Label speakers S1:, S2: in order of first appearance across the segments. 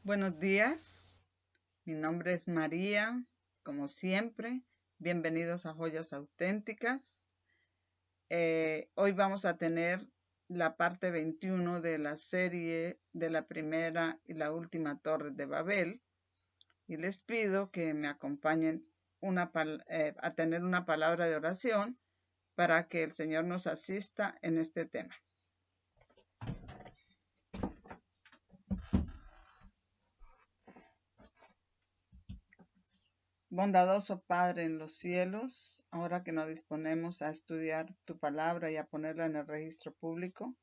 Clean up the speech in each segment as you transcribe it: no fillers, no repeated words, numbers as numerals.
S1: Buenos días, mi nombre es María, como siempre, bienvenidos a Joyas Auténticas. Hoy vamos a tener la parte 21 de la serie de la primera y la última torre de Babel y les pido que me acompañen a tener una palabra de oración para que el Señor nos asista en este tema. Bondadoso Padre en los cielos, ahora que nos disponemos a estudiar tu palabra y a ponerla en el registro público,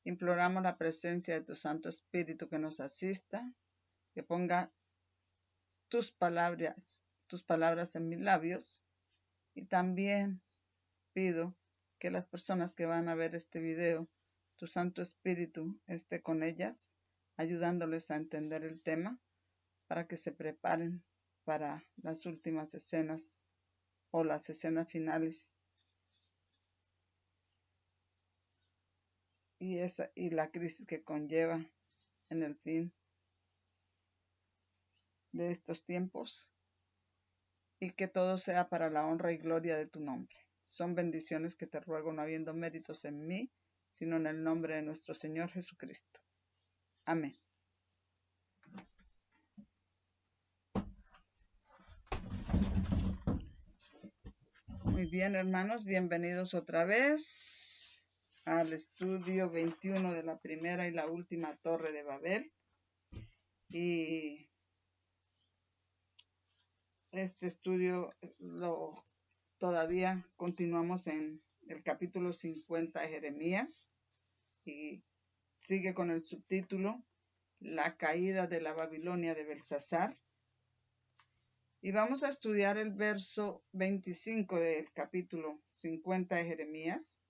S1: imploramos la presencia de tu Santo Espíritu que nos asista, que ponga tus palabras en mis labios, y también pido que las personas que van a ver este video, tu Santo Espíritu esté con ellas, ayudándoles a entender el tema para que se preparen para las últimas escenas o las escenas finales y la crisis que conlleva en el fin de estos tiempos, y que todo sea para la honra y gloria de tu nombre. Son bendiciones que te ruego, no habiendo méritos en mí, sino en el nombre de nuestro Señor Jesucristo. Amén. Muy bien, hermanos, bienvenidos otra vez al estudio 21 de la primera y la última torre de Babel. Y este estudio todavía continuamos en el capítulo 50 de Jeremías y sigue con el subtítulo La caída de la Babilonia de Belsasar. Y vamos a estudiar el verso 25 del capítulo 50 de Jeremías.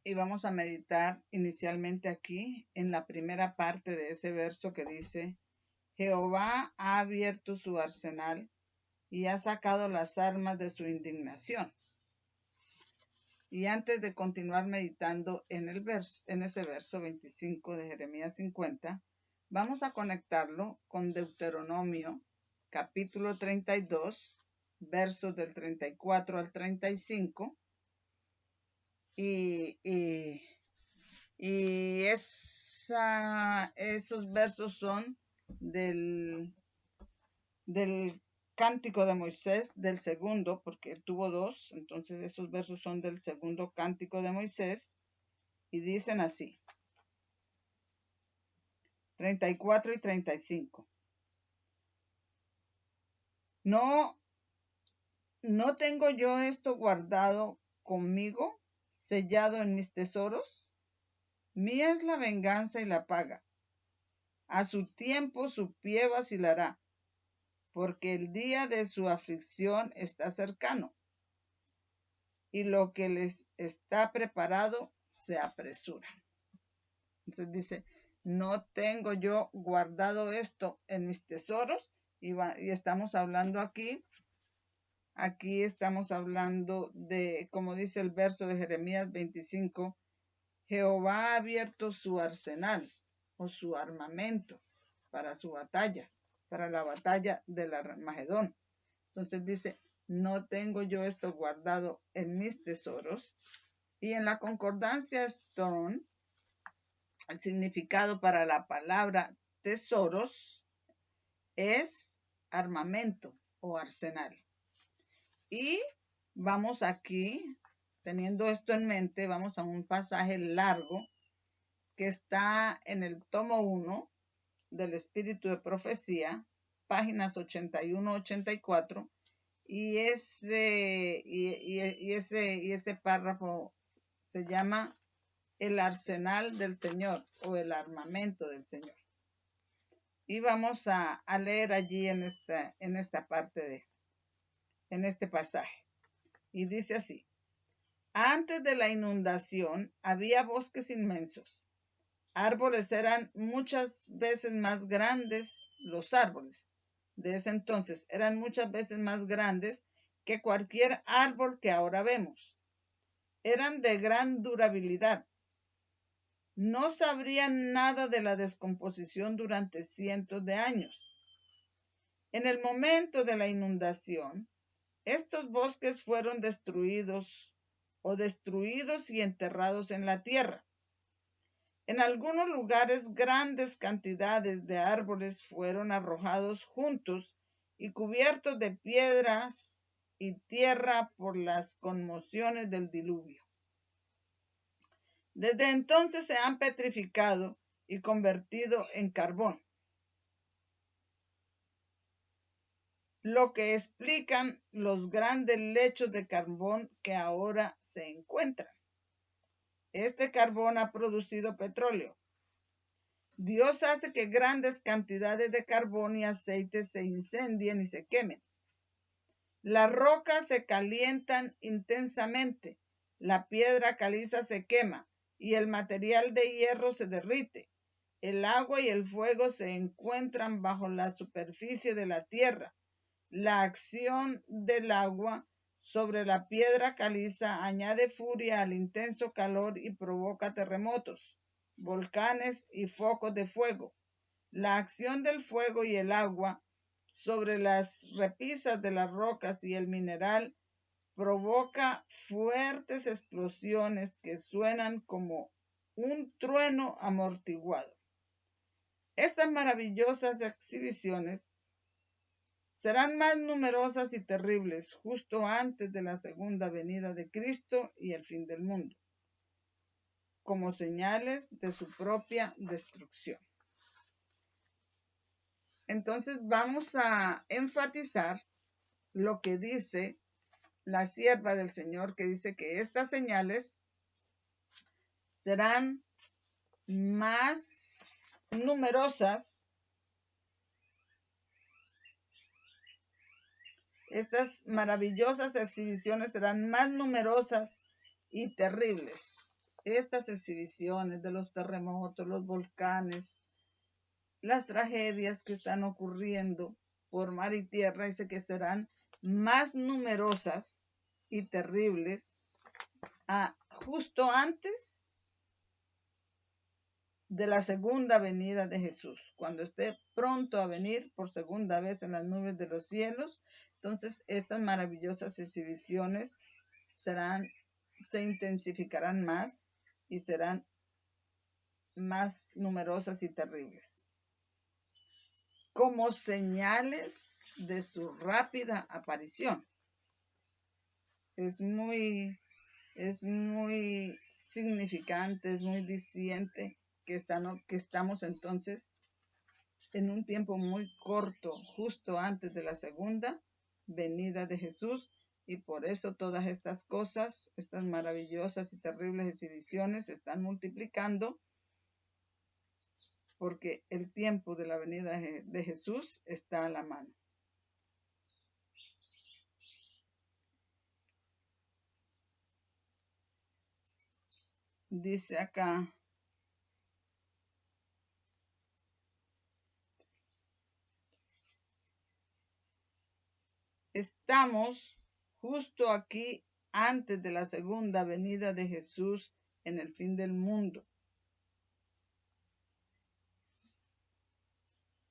S1: Y vamos a meditar inicialmente aquí en la primera parte de ese verso que dice: Jehová ha abierto su arsenal y ha sacado las armas de su indignación. Y antes de continuar meditando en ese verso 25 de Jeremías 50, vamos a conectarlo con Deuteronomio, capítulo 32, versos del 34 al 35. Esos versos son del Cántico de Moisés, del segundo, porque él tuvo dos, entonces esos versos son del segundo Cántico de Moisés, y dicen así, 34 y 35. No tengo yo esto guardado conmigo, sellado en mis tesoros. Mía es la venganza y la paga. A su tiempo su pie vacilará, porque el día de su aflicción está cercano, y lo que les está preparado se apresura. Entonces dice, no tengo yo guardado esto en mis tesoros, y estamos hablando aquí estamos hablando de, como dice el verso de Jeremías 25, Jehová ha abierto su arsenal o su armamento para su batalla, para la batalla del Armagedón. Entonces dice, no tengo yo esto guardado en mis tesoros. Y en la concordancia Stone, el significado para la palabra tesoros es armamento o arsenal. Y vamos aquí, teniendo esto en mente, vamos a un pasaje largo que está en el tomo 1 del Espíritu de Profecía, páginas 81-84, y ese párrafo se llama el arsenal del Señor o el armamento del Señor. Y vamos a leer allí en esta parte en este pasaje. Y dice así: antes de la inundación había bosques inmensos. Árboles eran muchas veces más grandes, los árboles de ese entonces eran muchas veces más grandes que cualquier árbol que ahora vemos. Eran de gran durabilidad. no sabrían nada de la descomposición durante cientos de años. En el momento de la inundación, estos bosques fueron destruidos y enterrados en la tierra. En algunos lugares, grandes cantidades de árboles fueron arrojados juntos y cubiertos de piedras y tierra por las conmociones del diluvio. Desde entonces se han petrificado y convertido en carbón, lo que explican los grandes lechos de carbón que ahora se encuentran. Este carbón ha producido petróleo. Dios hace que grandes cantidades de carbón y aceite se incendien y se quemen. Las rocas se calientan intensamente, la piedra caliza se quema y el material de hierro se derrite. El agua y el fuego se encuentran bajo la superficie de la tierra. La acción del agua sobre la piedra caliza añade furia al intenso calor y provoca terremotos, volcanes y focos de fuego. La acción del fuego y el agua sobre las repisas de las rocas y el mineral provoca fuertes explosiones que suenan como un trueno amortiguado. Estas maravillosas exhibiciones serán más numerosas y terribles justo antes de la segunda venida de Cristo y el fin del mundo, como señales de su propia destrucción. Entonces vamos a enfatizar lo que dice la sierva del Señor, que dice que estas señales serán más numerosas. Estas maravillosas exhibiciones serán más numerosas y terribles. Estas exhibiciones de los terremotos, los volcanes, las tragedias que están ocurriendo por mar y tierra, dice que serán más numerosas y terribles justo antes de la segunda venida de Jesús, cuando esté pronto a venir por segunda vez en las nubes de los cielos. Entonces estas maravillosas exhibiciones se intensificarán más y serán más numerosas y terribles, como señales de su rápida aparición. Es muy significante, es muy diciente que estamos entonces en un tiempo muy corto, justo antes de la segunda venida de Jesús, y por eso todas estas cosas, estas maravillosas y terribles exhibiciones se están multiplicando, porque el tiempo de la venida de Jesús está a la mano. Dice acá, estamos justo aquí antes de la segunda venida de Jesús en el fin del mundo.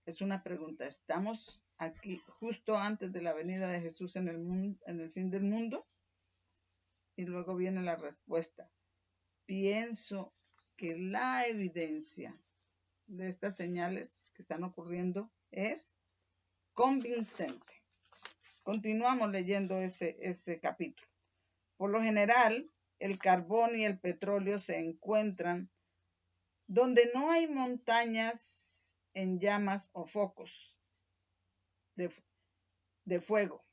S1: Es una pregunta. ¿Estamos aquí justo antes de la venida de Jesús en el fin del mundo? Y luego viene la respuesta. Pienso que la evidencia de estas señales que están ocurriendo es convincente. Continuamos leyendo ese capítulo. Por lo general, el carbón y el petróleo se encuentran donde no hay montañas en llamas o focos de fuego.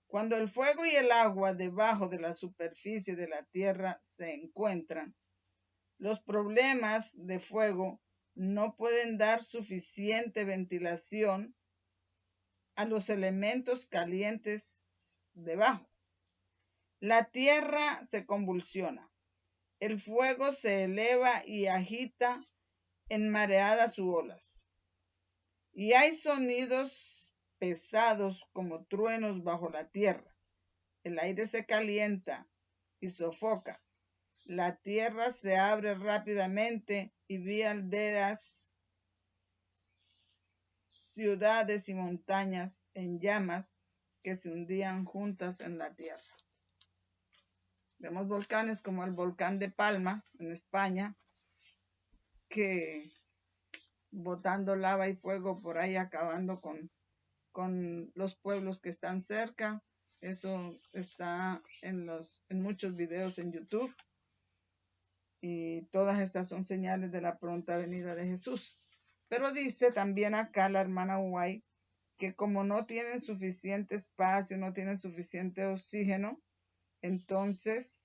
S1: Cuando el fuego y el agua debajo de la superficie de la tierra se encuentran, los problemas de fuego no pueden dar suficiente ventilación a los elementos calientes debajo. La tierra se convulsiona, el fuego se eleva y agita en mareadas u olas, y hay sonidos pesados como truenos bajo la tierra. El aire se calienta y sofoca, La tierra se abre rápidamente y vi aldeas, ciudades y montañas en llamas que se hundían juntas en la tierra. Vemos volcanes como el volcán de Palma en España, que botando lava y fuego por ahí, acabando con los pueblos que están cerca. Eso está en muchos videos en YouTube. Y todas estas son señales de la pronta venida de Jesús. Pero dice también acá la hermana White que como no tienen suficiente espacio, no tienen suficiente oxígeno, entonces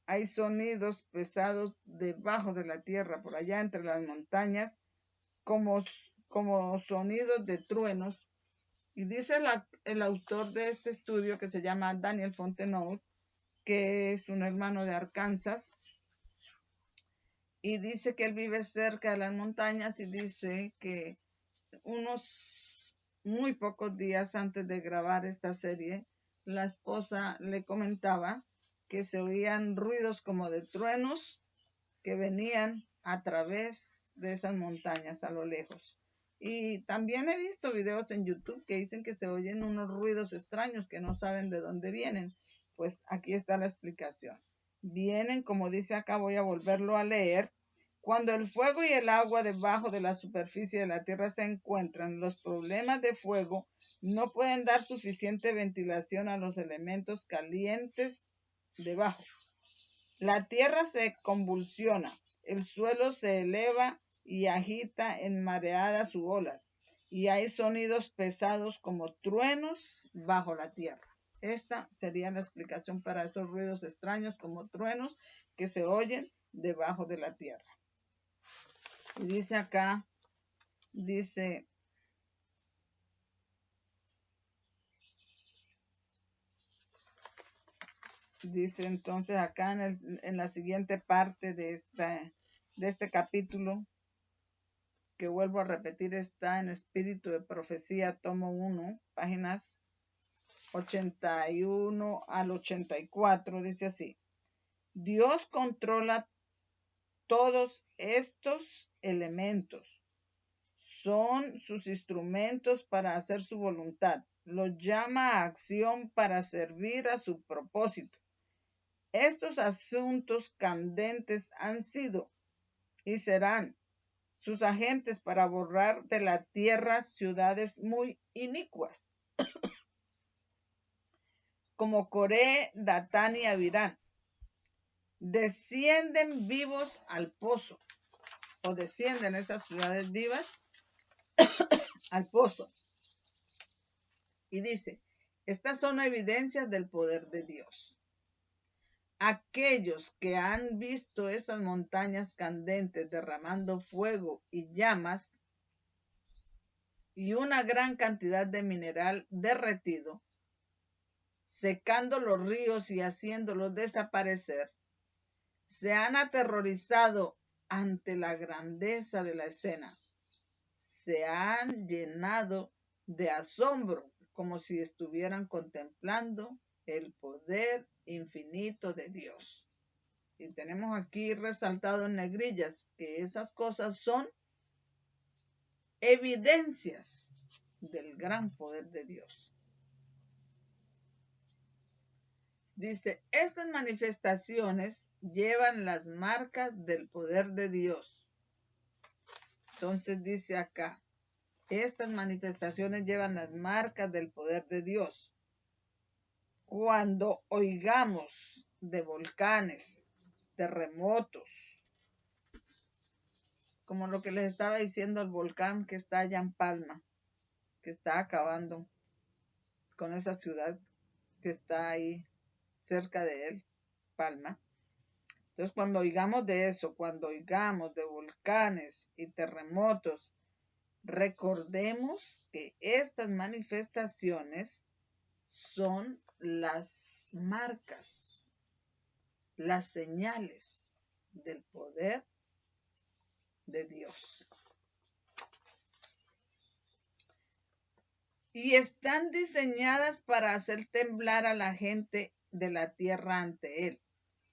S1: hay sonidos pesados debajo de la tierra, por allá entre las montañas, como sonidos de truenos. Y dice el autor de este estudio, que se llama Daniel Fontenot, que es un hermano de Arkansas, y dice que él vive cerca de las montañas, y dice que unos muy pocos días antes de grabar esta serie, la esposa le comentaba que se oían ruidos como de truenos que venían a través de esas montañas a lo lejos. Y también he visto videos en YouTube que dicen que se oyen unos ruidos extraños que no saben de dónde vienen. Pues aquí está la explicación. Vienen, como dice acá, voy a volverlo a leer. Cuando el fuego y el agua debajo de la superficie de la tierra se encuentran, los problemas de fuego no pueden dar suficiente ventilación a los elementos calientes debajo. La tierra se convulsiona, el suelo se eleva y agita en mareadas u olas, y hay sonidos pesados como truenos bajo la tierra. Esta sería la explicación para esos ruidos extraños como truenos que se oyen debajo de la tierra. Y dice acá, dice entonces acá en la siguiente parte de este capítulo, que vuelvo a repetir, está en Espíritu de Profecía, tomo 1, páginas 81 al 84, dice así: Dios controla todos estos elementos, son sus instrumentos para hacer su voluntad, los llama a acción para servir a su propósito. Estos asuntos candentes han sido y serán sus agentes para borrar de la tierra ciudades muy inicuas, como Coré, Datán y Avirán. Descienden vivos al pozo, o descienden esas ciudades vivas al pozo. Y dice, estas son evidencias del poder de Dios. Aquellos que han visto esas montañas candentes derramando fuego y llamas y una gran cantidad de mineral derretido, secando los ríos y haciéndolos desaparecer, se han aterrorizado ante la grandeza de la escena. Se han llenado de asombro, como si estuvieran contemplando el poder infinito de Dios. Y tenemos aquí resaltado en negrillas que esas cosas son evidencias del gran poder de Dios. Dice, estas manifestaciones llevan las marcas del poder de Dios. Entonces dice acá, estas manifestaciones llevan las marcas del poder de Dios. Cuando oigamos de volcanes, terremotos, como lo que les estaba diciendo, el volcán que está allá en Palma, que está acabando con esa ciudad que está ahí cerca de él, Palma. Entonces, cuando oigamos de eso, cuando oigamos de volcanes y terremotos, recordemos que estas manifestaciones son las marcas, las señales del poder de Dios. Y están diseñadas para hacer temblar a la gente de la tierra ante Él.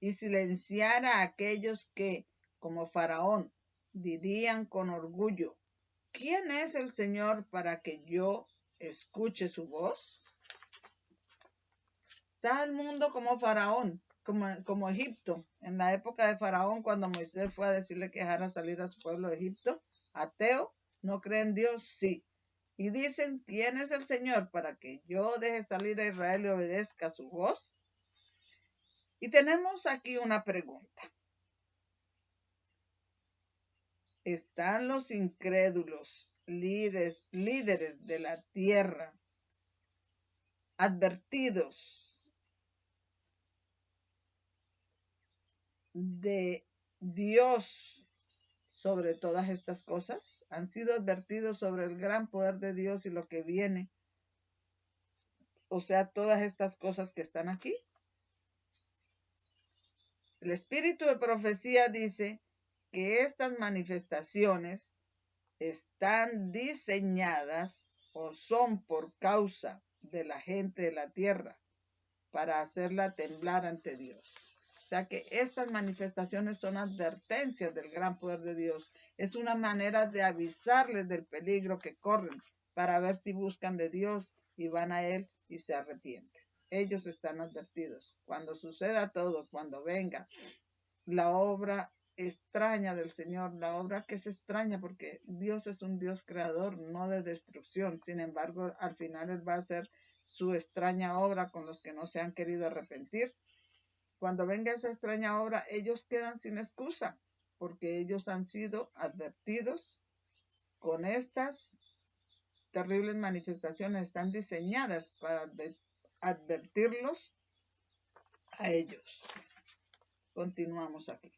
S1: y silenciara a aquellos que, como Faraón, dirían con orgullo: ¿quién es el Señor para que yo escuche su voz? Está el mundo como Faraón, como Egipto. En la época de Faraón, cuando Moisés fue a decirle que dejara salir a su pueblo de Egipto, ateo, no cree en Dios, sí. Y dicen: ¿quién es el Señor para que yo deje salir a Israel y obedezca su voz? Y tenemos aquí una pregunta. ¿Están los incrédulos líderes de la tierra advertidos de Dios sobre todas estas cosas? ¿Han sido advertidos sobre el gran poder de Dios y lo que viene? O sea, todas estas cosas que están aquí. El espíritu de profecía dice que estas manifestaciones están diseñadas o son por causa de la gente de la tierra para hacerla temblar ante Dios. O sea que estas manifestaciones son advertencias del gran poder de Dios. Es una manera de avisarles del peligro que corren para ver si buscan de Dios y van a Él y se arrepienten. Ellos están advertidos. Cuando suceda todo, cuando venga la obra extraña del Señor, la obra que es extraña porque Dios es un Dios creador, no de destrucción. Sin embargo, al final Él va a hacer su extraña obra con los que no se han querido arrepentir. Cuando venga esa extraña obra, ellos quedan sin excusa porque ellos han sido advertidos con estas terribles manifestaciones. Están diseñadas para advertirlos a ellos. Continuamos aquí.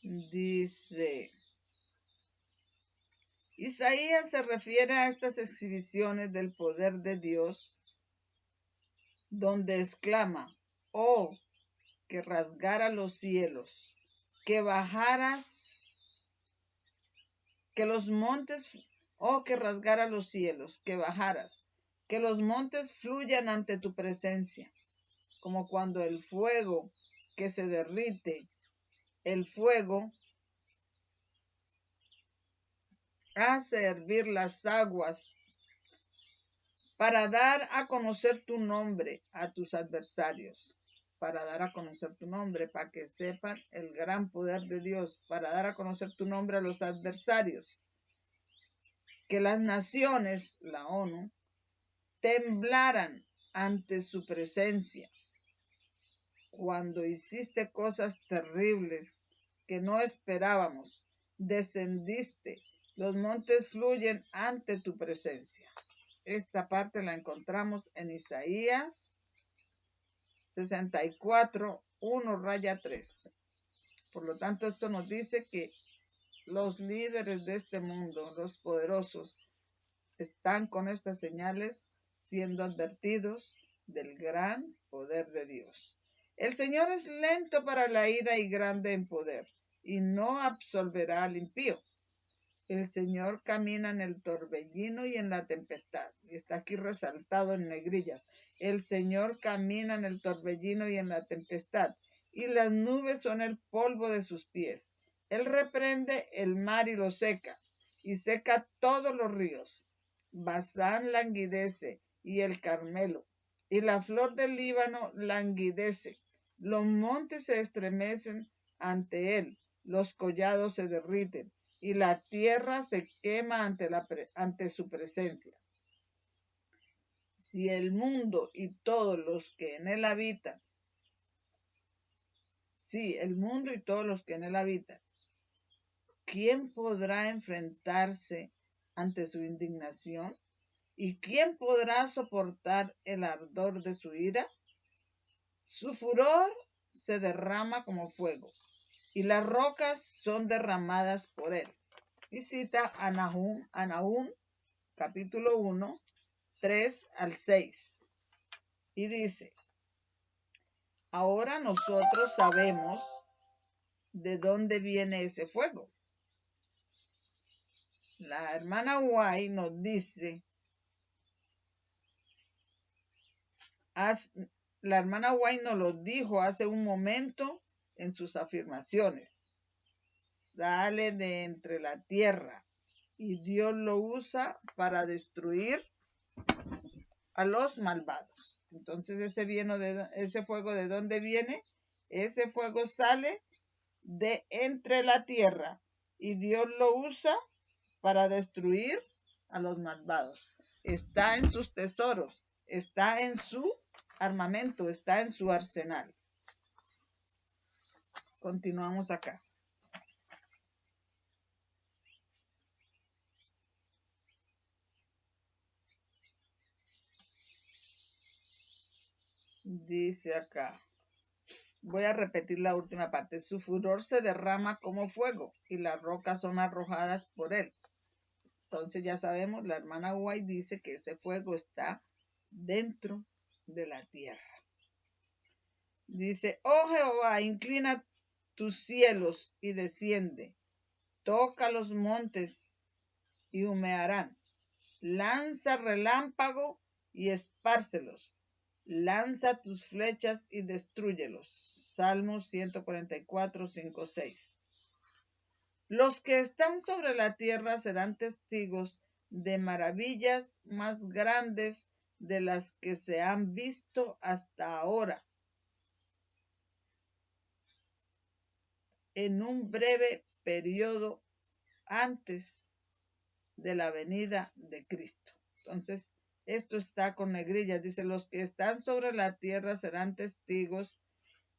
S1: Dice, Isaías se refiere a estas exhibiciones del poder de Dios, donde exclama: oh, que rasgara los cielos, que bajaras, que los montes, oh, que rasgara los cielos, que bajaras, que los montes fluyan ante tu presencia, como cuando el fuego que se derrite, el fuego hace hervir las aguas para dar a conocer tu nombre a tus adversarios, para dar a conocer tu nombre, para que sepan el gran poder de Dios, para dar a conocer tu nombre a los adversarios. Que las naciones, la ONU, temblaran ante su presencia. Cuando hiciste cosas terribles que no esperábamos, descendiste, los montes fluyen ante tu presencia. Esta parte la encontramos en Isaías 64, 1-3. Por lo tanto, esto nos dice que los líderes de este mundo, los poderosos, están con estas señales siendo advertidos del gran poder de Dios. El Señor es lento para la ira y grande en poder, y no absolverá al impío. El Señor camina en el torbellino y en la tempestad. Y está aquí resaltado en negrillas. El Señor camina en el torbellino y en la tempestad, y las nubes son el polvo de sus pies. Él reprende el mar y lo seca, y seca todos los ríos. Basán languidece, y el Carmelo, y la flor del Líbano languidece. Los montes se estremecen ante él, los collados se derriten, y la tierra se quema ante su presencia. Si el mundo y todos los que en él habitan, ¿quién podrá enfrentarse ante su indignación? ¿Y quién podrá soportar el ardor de su ira? Su furor se derrama como fuego, y las rocas son derramadas por él. Y cita a Nahum, capítulo 1, 3-6. Y dice: ahora nosotros sabemos de dónde viene ese fuego. La hermana White nos dice La hermana White nos lo dijo hace un momento en sus afirmaciones. Sale de entre la tierra y Dios lo usa para destruir a los malvados. Entonces ese fuego, ¿de dónde viene? Ese fuego sale de entre la tierra y Dios lo usa para destruir a los malvados. Está en sus tesoros, está en su armamento, está en su arsenal. Continuamos acá. Dice acá, voy a repetir la última parte. Su furor se derrama como fuego y las rocas son arrojadas por él. Entonces ya sabemos, la hermana White dice que ese fuego está dentro de la tierra. Dice, oh Jehová, inclina tus cielos y desciende. Toca los montes y humearán. Lanza relámpago y espárcelos. Lanza tus flechas y destrúyelos. Salmos 144, 5, 6. Los que están sobre la tierra serán testigos de maravillas más grandes de las que se han visto hasta ahora. En un breve periodo antes de la venida de Cristo. Entonces, esto está con negrillas. Dice, los que están sobre la tierra serán testigos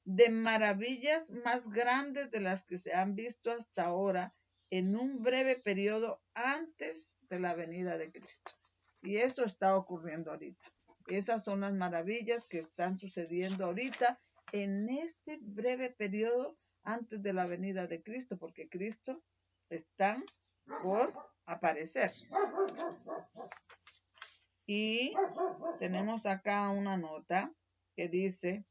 S1: de maravillas más grandes de las que se han visto hasta ahora en un breve periodo antes de la venida de Cristo. Y eso está ocurriendo ahorita. Esas son las maravillas que están sucediendo ahorita en este breve periodo antes de la venida de Cristo, porque Cristo está por aparecer. Y tenemos acá una nota que dice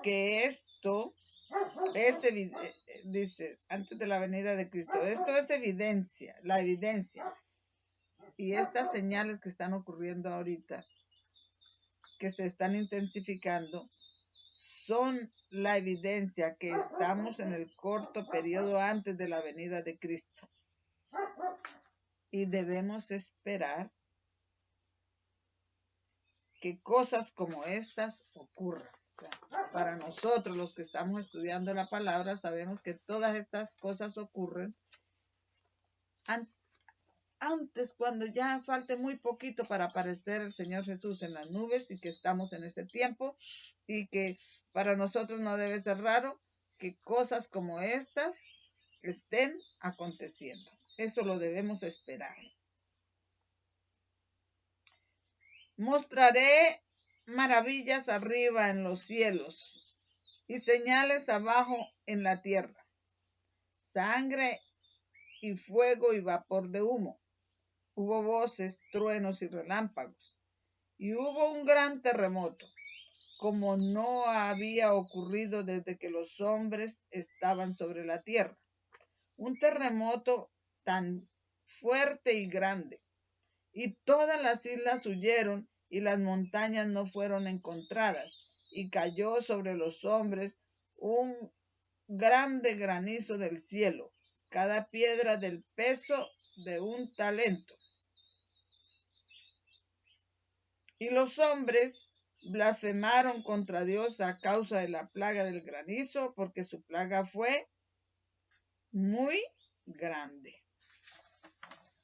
S1: que esto es dice antes de la venida de Cristo. Esto es evidencia, la evidencia. Y estas señales que están ocurriendo ahorita, que se están intensificando, son la evidencia que estamos en el corto periodo antes de la venida de Cristo. Y debemos esperar que cosas como estas ocurran. O sea, para nosotros, los que estamos estudiando la palabra, sabemos que todas estas cosas ocurren antes, cuando ya falte muy poquito para aparecer el Señor Jesús en las nubes, y que estamos en ese tiempo, y que para nosotros no debe ser raro que cosas como estas estén aconteciendo. Eso lo debemos esperar. Mostraré maravillas arriba en los cielos y señales abajo en la tierra, sangre y fuego y vapor de humo. Hubo voces, truenos y relámpagos, y hubo un gran terremoto, como no había ocurrido desde que los hombres estaban sobre la tierra. Un terremoto tan fuerte y grande, y todas las islas huyeron y las montañas no fueron encontradas, y cayó sobre los hombres un grande granizo del cielo, cada piedra del peso de un talento. Y los hombres blasfemaron contra Dios a causa de la plaga del granizo, porque su plaga fue muy grande.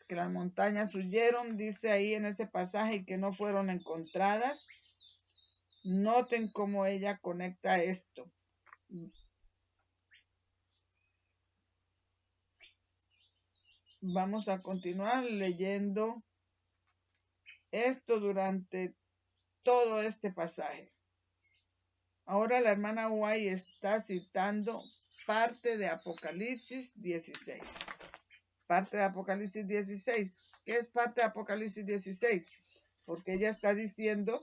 S1: Que las montañas huyeron, dice ahí en ese pasaje, que no fueron encontradas. Noten cómo ella conecta esto. Vamos a continuar leyendo esto durante todo este pasaje. Ahora la hermana White está citando parte de Apocalipsis 16. Parte de Apocalipsis 16. ¿Qué es parte de Apocalipsis 16? Porque ella está diciendo,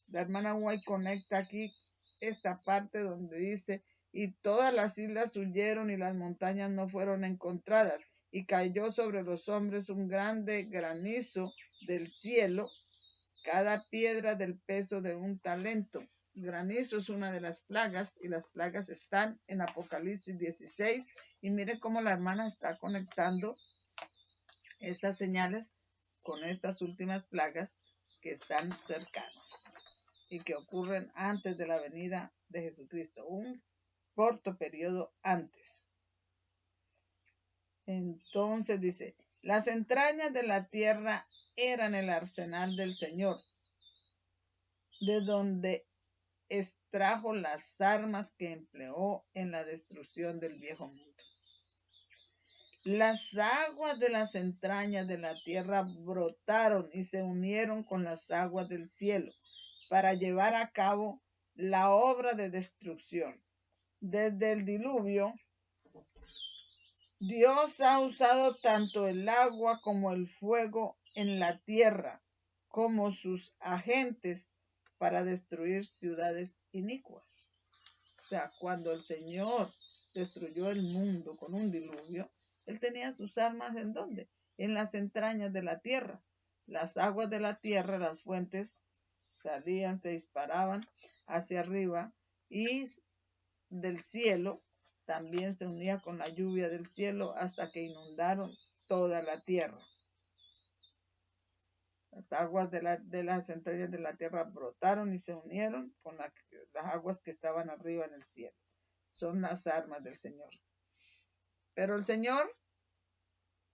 S1: la hermana White conecta aquí esta parte donde dice, y todas las islas huyeron y las montañas no fueron encontradas, y cayó sobre los hombres un grande granizo del cielo, cada piedra del peso de un talento. Granizo es una de las plagas y las plagas están en Apocalipsis 16 y mire cómo la hermana está conectando estas señales con estas últimas plagas que están cercanas y que ocurren antes de la venida de Jesucristo, un corto periodo antes. Entonces dice, las entrañas de la tierra eran el arsenal del Señor, de donde extrajo las armas que empleó en la destrucción del viejo mundo. Las aguas de las entrañas de la tierra brotaron y se unieron con las aguas del cielo para llevar a cabo la obra de destrucción. Desde el diluvio, Dios ha usado tanto el agua como el fuego en la tierra, como sus agentes para destruir ciudades inicuas. O sea, cuando el Señor destruyó el mundo con un diluvio, Él tenía sus armas ¿en dónde? En las entrañas de la tierra. Las aguas de la tierra, las fuentes, salían, se disparaban hacia arriba y del cielo también se unía con la lluvia del cielo hasta que inundaron toda la tierra. Las aguas de las entrañas de la tierra brotaron y se unieron con las aguas que estaban arriba en el cielo. Son las armas del Señor. Pero el Señor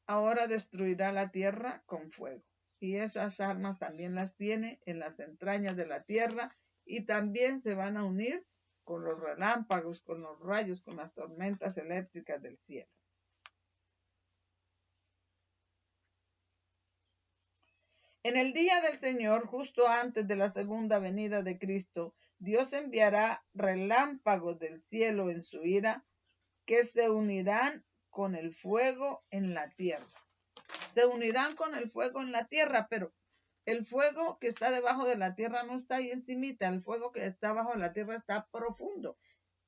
S1: ahora destruirá la tierra con fuego. Y esas armas también las tiene en las entrañas de la tierra y también se van a unir con los relámpagos, con los rayos, con las tormentas eléctricas del cielo. En el día del Señor, justo antes de la segunda venida de Cristo, Dios enviará relámpagos del cielo en su ira, que se unirán con el fuego en la tierra. Se unirán con el fuego en la tierra, pero el fuego que está debajo de la tierra no está ahí encimita. El fuego que está bajo de la tierra está profundo.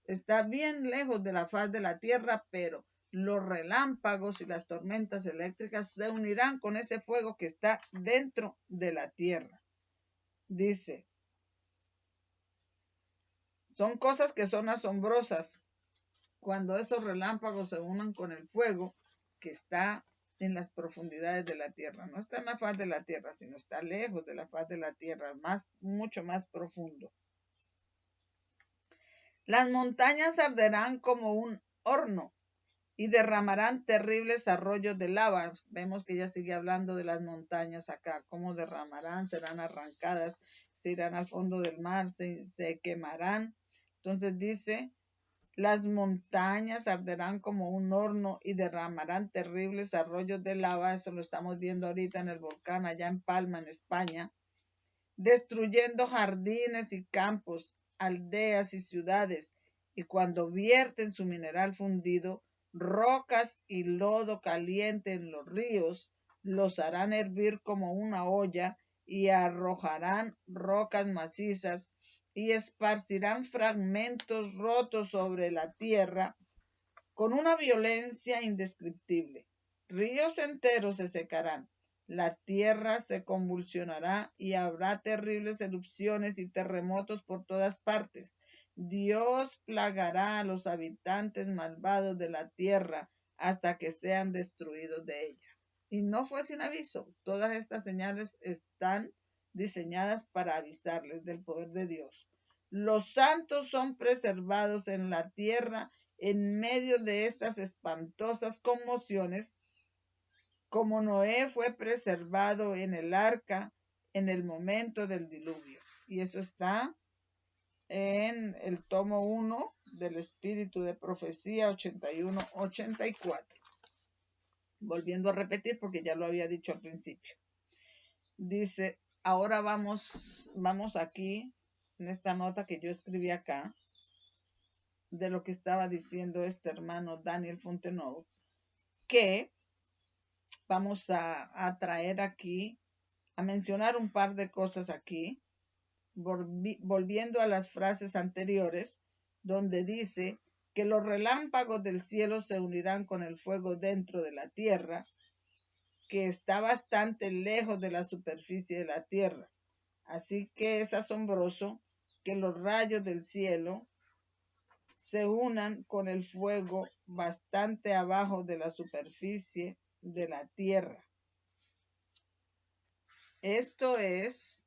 S1: Está bien lejos de la faz de la tierra, pero los relámpagos y las tormentas eléctricas se unirán con ese fuego que está dentro de la tierra. Dice, son cosas que son asombrosas cuando esos relámpagos se unan con el fuego que está en las profundidades de la tierra. No está en la faz de la tierra, sino está lejos de la faz de la tierra, mucho más profundo. Las montañas arderán como un horno y derramarán terribles arroyos de lava. Vemos que ella sigue hablando de las montañas acá, cómo derramarán, serán arrancadas, se irán al fondo del mar, se quemarán. Entonces dice, las montañas arderán como un horno y derramarán terribles arroyos de lava. Eso lo estamos viendo ahorita en el volcán allá en Palma, en España, destruyendo jardines y campos, aldeas y ciudades, y cuando vierten su mineral fundido, rocas y lodo caliente en los ríos, los harán hervir como una olla y arrojarán rocas macizas y esparcirán fragmentos rotos sobre la tierra con una violencia indescriptible. Ríos enteros se secarán, la tierra se convulsionará y habrá terribles erupciones y terremotos por todas partes. Dios plagará a los habitantes malvados de la tierra hasta que sean destruidos de ella. Y no fue sin aviso. Todas estas señales están diseñadas para avisarles del poder de Dios. Los santos son preservados en la tierra en medio de estas espantosas conmociones, como Noé fue preservado en el arca en el momento del diluvio. Y eso está en el tomo 1 del Espíritu de Profecía 81-84. Volviendo a repetir porque ya lo había dicho al principio. Dice, ahora vamos aquí en esta nota que yo escribí acá de lo que estaba diciendo este hermano Daniel Fontenot, que vamos a traer aquí, a mencionar un par de cosas aquí, volviendo a las frases anteriores, donde dice que los relámpagos del cielo se unirán con el fuego dentro de la tierra, que está bastante lejos de la superficie de la tierra. Así que es asombroso que los rayos del cielo se unan con el fuego bastante abajo de la superficie de la tierra. Esto es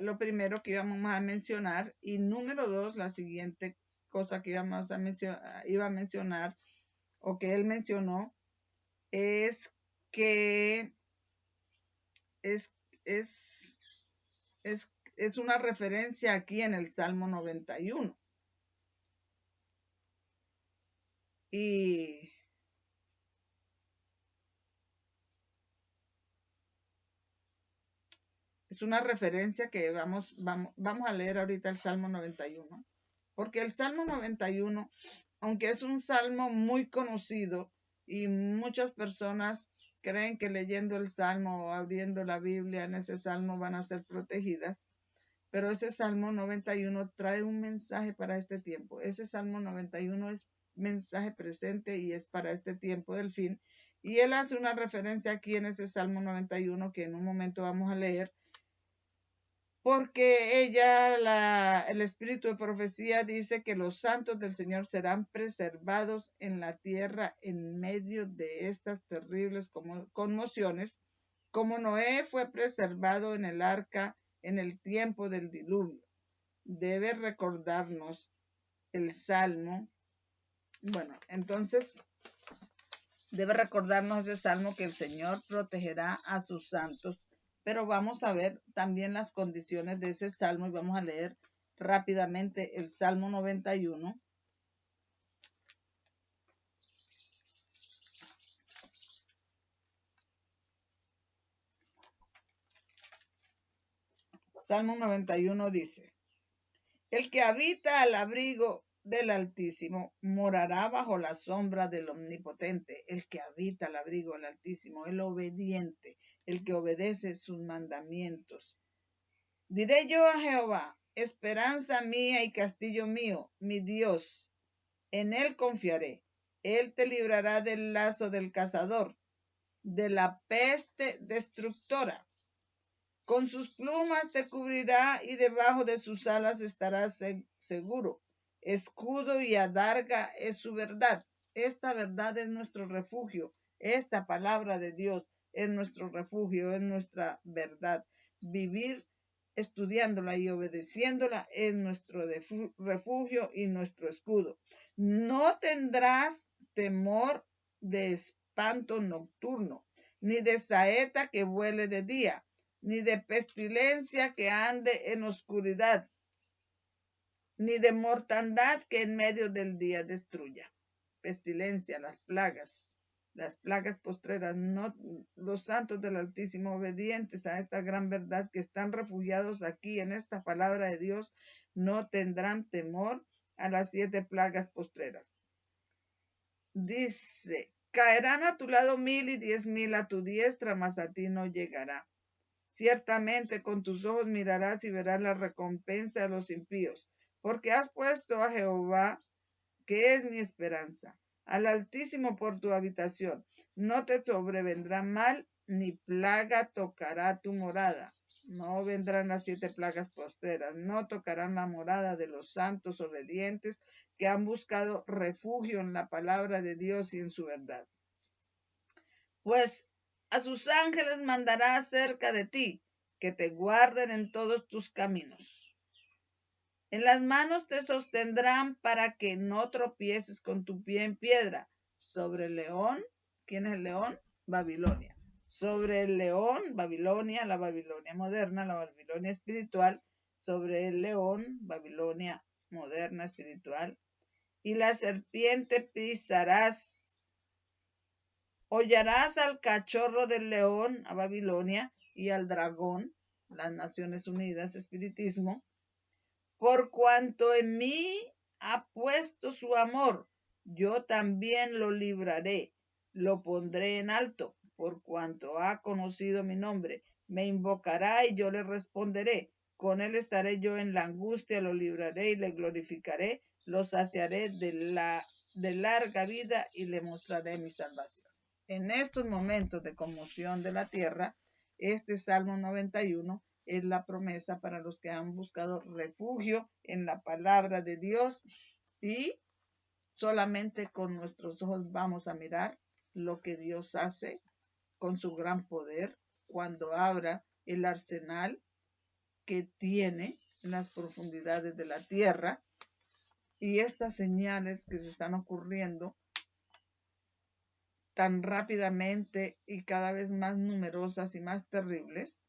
S1: lo primero que íbamos a mencionar. Y número 2, la siguiente cosa que iba a mencionar, o que él mencionó, es que es una referencia aquí en el Salmo 91. Y es una referencia que vamos a leer ahorita el Salmo 91. Porque el Salmo 91, aunque es un salmo muy conocido y muchas personas creen que leyendo el salmo o abriendo la Biblia en ese salmo van a ser protegidas, pero ese Salmo 91 trae un mensaje para este tiempo. Ese Salmo 91 es mensaje presente y es para este tiempo del fin. Y él hace una referencia aquí en ese Salmo 91 que en un momento vamos a leer, porque el espíritu de profecía dice que los santos del Señor serán preservados en la tierra en medio de estas terribles conmociones, como Noé fue preservado en el arca en el tiempo del diluvio. Debe recordarnos el Salmo. Bueno, entonces debe recordarnos ese Salmo que el Señor protegerá a sus santos. Pero vamos a ver también las condiciones de ese salmo y vamos a leer rápidamente el Salmo 91. Salmo 91 dice: el que habita al abrigo del Altísimo morará bajo la sombra del Omnipotente. El que habita al abrigo del Altísimo, el obediente, el que obedece sus mandamientos. Diré yo a Jehová, esperanza mía y castillo mío, mi Dios, en él confiaré. Él te librará del lazo del cazador, de la peste destructora. Con sus plumas te cubrirá y debajo de sus alas estarás seguro. Escudo y adarga es su verdad. Esta verdad es nuestro refugio. Esta palabra de Dios es nuestro refugio, es nuestra verdad. Vivir estudiándola y obedeciéndola es nuestro refugio y nuestro escudo. No tendrás temor de espanto nocturno, ni de saeta que vuele de día, ni de pestilencia que ande en oscuridad, ni de mortandad que en medio del día destruya. Pestilencia, las plagas postreras. No, los santos del Altísimo, obedientes a esta gran verdad, que están refugiados aquí en esta palabra de Dios, no tendrán temor a las 7 plagas postreras. Dice: caerán a tu lado 1000 y 10,000 a tu diestra, mas a ti no llegará. Ciertamente con tus ojos mirarás y verás la recompensa de los impíos, porque has puesto a Jehová, que es mi esperanza, al Altísimo por tu habitación. No te sobrevendrá mal, ni plaga tocará tu morada. No vendrán las 7 plagas postreras, no tocarán la morada de los santos obedientes que han buscado refugio en la palabra de Dios y en su verdad. Pues a sus ángeles mandará acerca de ti, que te guarden en todos tus caminos. En las manos te sostendrán para que no tropieces con tu pie en piedra. Sobre el león, ¿quién es el león? Babilonia. Sobre el león, Babilonia, la Babilonia moderna, la Babilonia espiritual. Sobre el león, Babilonia moderna, espiritual. Y la serpiente pisarás. Hollarás al cachorro del león, a Babilonia, y al dragón, las Naciones Unidas, espiritismo, por cuanto en mí ha puesto su amor, yo también lo libraré, lo pondré en alto, por cuanto ha conocido mi nombre, me invocará y yo le responderé, Con él estaré yo en la angustia, lo libraré y le glorificaré, lo saciaré de larga vida y le mostraré mi salvación. En estos momentos de conmoción de la tierra, este Salmo 91 es la promesa para los que han buscado refugio en la palabra de Dios, y solamente con nuestros ojos vamos a mirar lo que Dios hace con su gran poder cuando abra el arsenal que tiene en las profundidades de la tierra. Y estas señales que se están ocurriendo tan rápidamente y cada vez más numerosas y más terribles,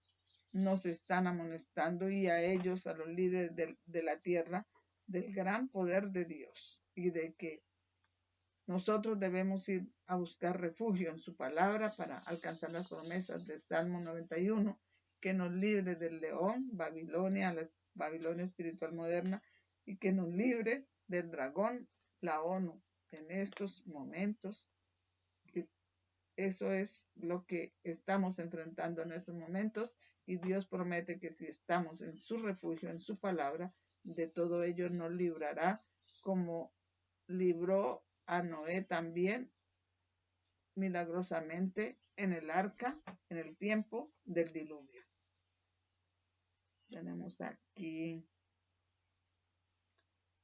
S1: nos están amonestando, y a ellos, a los líderes de la tierra, del gran poder de Dios y de que nosotros debemos ir a buscar refugio en su palabra para alcanzar las promesas del Salmo 91, que nos libre del león, Babilonia, la Babilonia espiritual moderna, y que nos libre del dragón, la ONU, en estos momentos. Eso es lo que estamos enfrentando en esos momentos, y Dios promete que si estamos en su refugio, en su palabra, de todo ello nos librará, como libró a Noé también milagrosamente en el arca en el tiempo del diluvio. Tenemos aquí,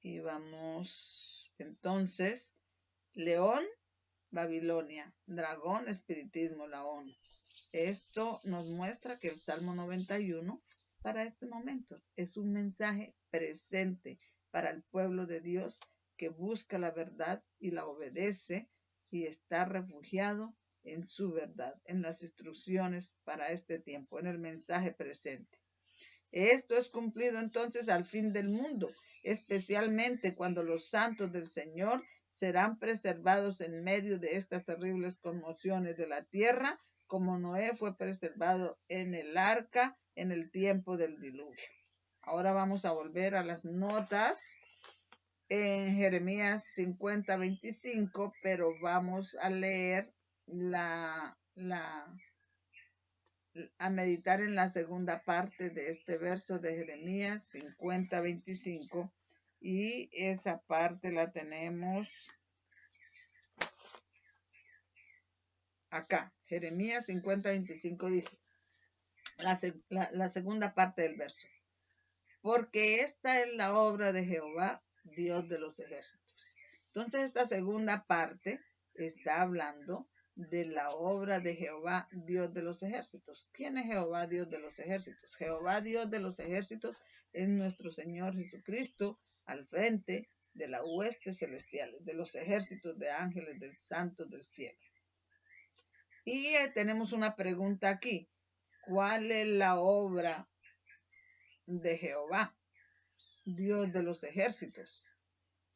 S1: y vamos entonces, león, Babilonia, dragón, espiritismo, la ONU. Esto nos muestra que el Salmo 91 para este momento es un mensaje presente para el pueblo de Dios que busca la verdad y la obedece y está refugiado en su verdad, en las instrucciones para este tiempo, en el mensaje presente. Esto es cumplido entonces al fin del mundo, especialmente cuando los santos del Señor serán preservados en medio de estas terribles conmociones de la tierra, como Noé fue preservado en el arca en el tiempo del diluvio. Ahora vamos a volver a las notas en Jeremías 50:25, pero vamos a leer a meditar en la segunda parte de este verso de Jeremías 50:25, y esa parte la tenemos acá. Jeremías 50:25 dice, la segunda parte del verso: porque esta es la obra de Jehová, Dios de los ejércitos. Entonces esta segunda parte está hablando de la obra de Jehová, Dios de los ejércitos. ¿Quién es Jehová, Dios de los ejércitos? Jehová, Dios de los ejércitos, es nuestro Señor Jesucristo al frente de las huestes celestiales, de los ejércitos de ángeles, del santo del cielo. Y tenemos una pregunta aquí: ¿cuál es la obra de Jehová, Dios de los ejércitos?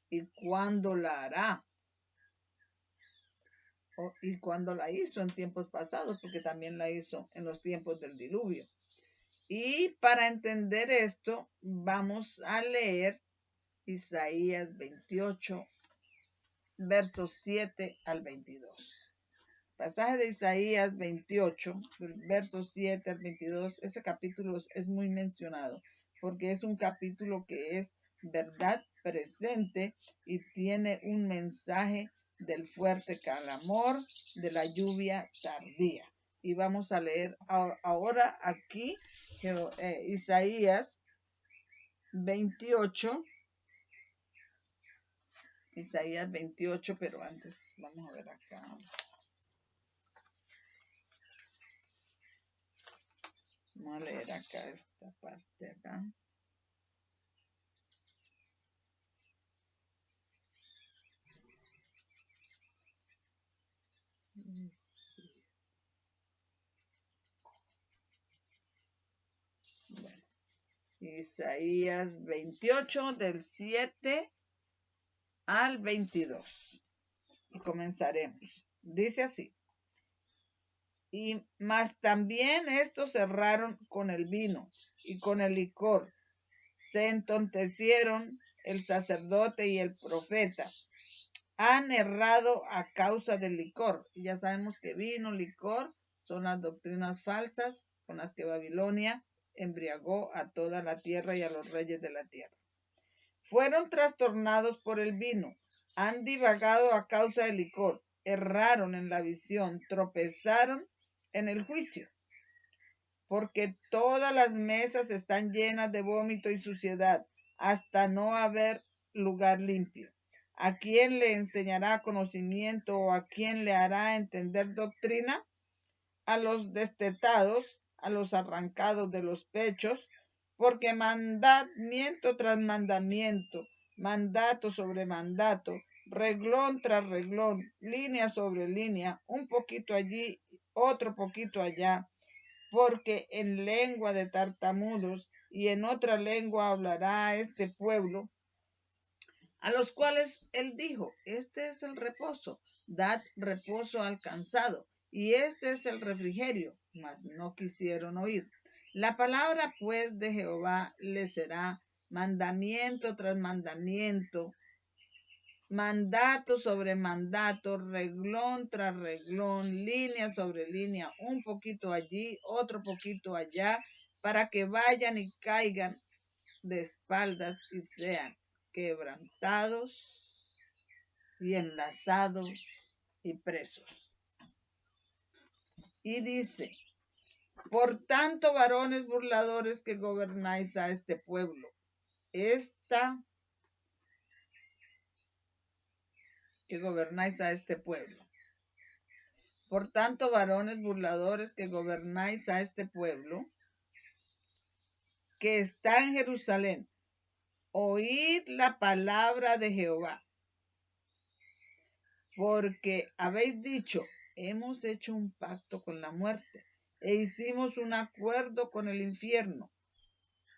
S1: ¿Y cuándo la hará? Y cuándo la hizo en tiempos pasados, porque también la hizo en los tiempos del diluvio. Y para entender esto, vamos a leer Isaías 28, versos 7 al 22. Pasaje de Isaías 28, del verso 7 al 22, ese capítulo es muy mencionado, porque es un capítulo que es verdad presente y tiene un mensaje del fuerte clamor de la lluvia tardía. Y vamos a leer ahora aquí Isaías 28, pero antes vamos a ver acá. Vamos a leer acá esta parte acá. Bueno, Isaías 28 del 7 al 22. Y comenzaremos. Dice así: y más también estos erraron con el vino y con el licor. Se entontecieron el sacerdote y el profeta. Han errado a causa del licor. Y ya sabemos que vino, licor, son las doctrinas falsas con las que Babilonia embriagó a toda la tierra y a los reyes de la tierra. Fueron trastornados por el vino, han divagado a causa del licor, erraron en la visión, tropezaron en el juicio, porque todas las mesas están llenas de vómito y suciedad, hasta no haber lugar limpio. ¿A quién le enseñará conocimiento o a quién le hará entender doctrina? A los destetados, a los arrancados de los pechos, porque mandamiento tras mandamiento, mandato sobre mandato, reglón tras reglón, línea sobre línea, un poquito allí, otro poquito allá, porque en lengua de tartamudos y en otra lengua hablará este pueblo, a los cuales él dijo, este es el reposo, dad reposo al cansado, y este es el refrigerio, mas no quisieron oír. La palabra pues de Jehová les será mandamiento tras mandamiento, mandato sobre mandato, reglón tras reglón, línea sobre línea, un poquito allí, otro poquito allá, para que vayan y caigan de espaldas y sean quebrantados y enlazados y presos. Y dice, por tanto, varones burladores que gobernáis a este pueblo, Por tanto, varones burladores que gobernáis a este pueblo, que está en Jerusalén, oíd la palabra de Jehová, porque habéis dicho, hemos hecho un pacto con la muerte e hicimos un acuerdo con el infierno.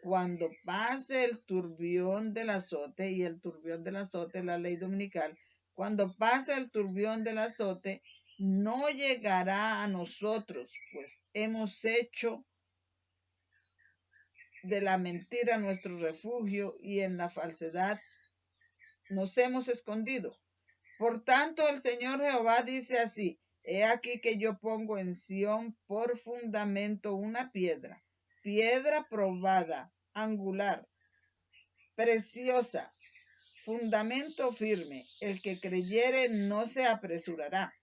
S1: Cuando pase el turbión del azote, y el turbión del azote es la ley dominical, cuando pase el turbión del azote, no llegará a nosotros, pues hemos hecho de la mentira nuestro refugio y en la falsedad nos hemos escondido. Por tanto, el Señor Jehová dice así, he aquí que yo pongo en Sión por fundamento una piedra, piedra probada, angular, preciosa, fundamento firme. El que creyere no se apresurará.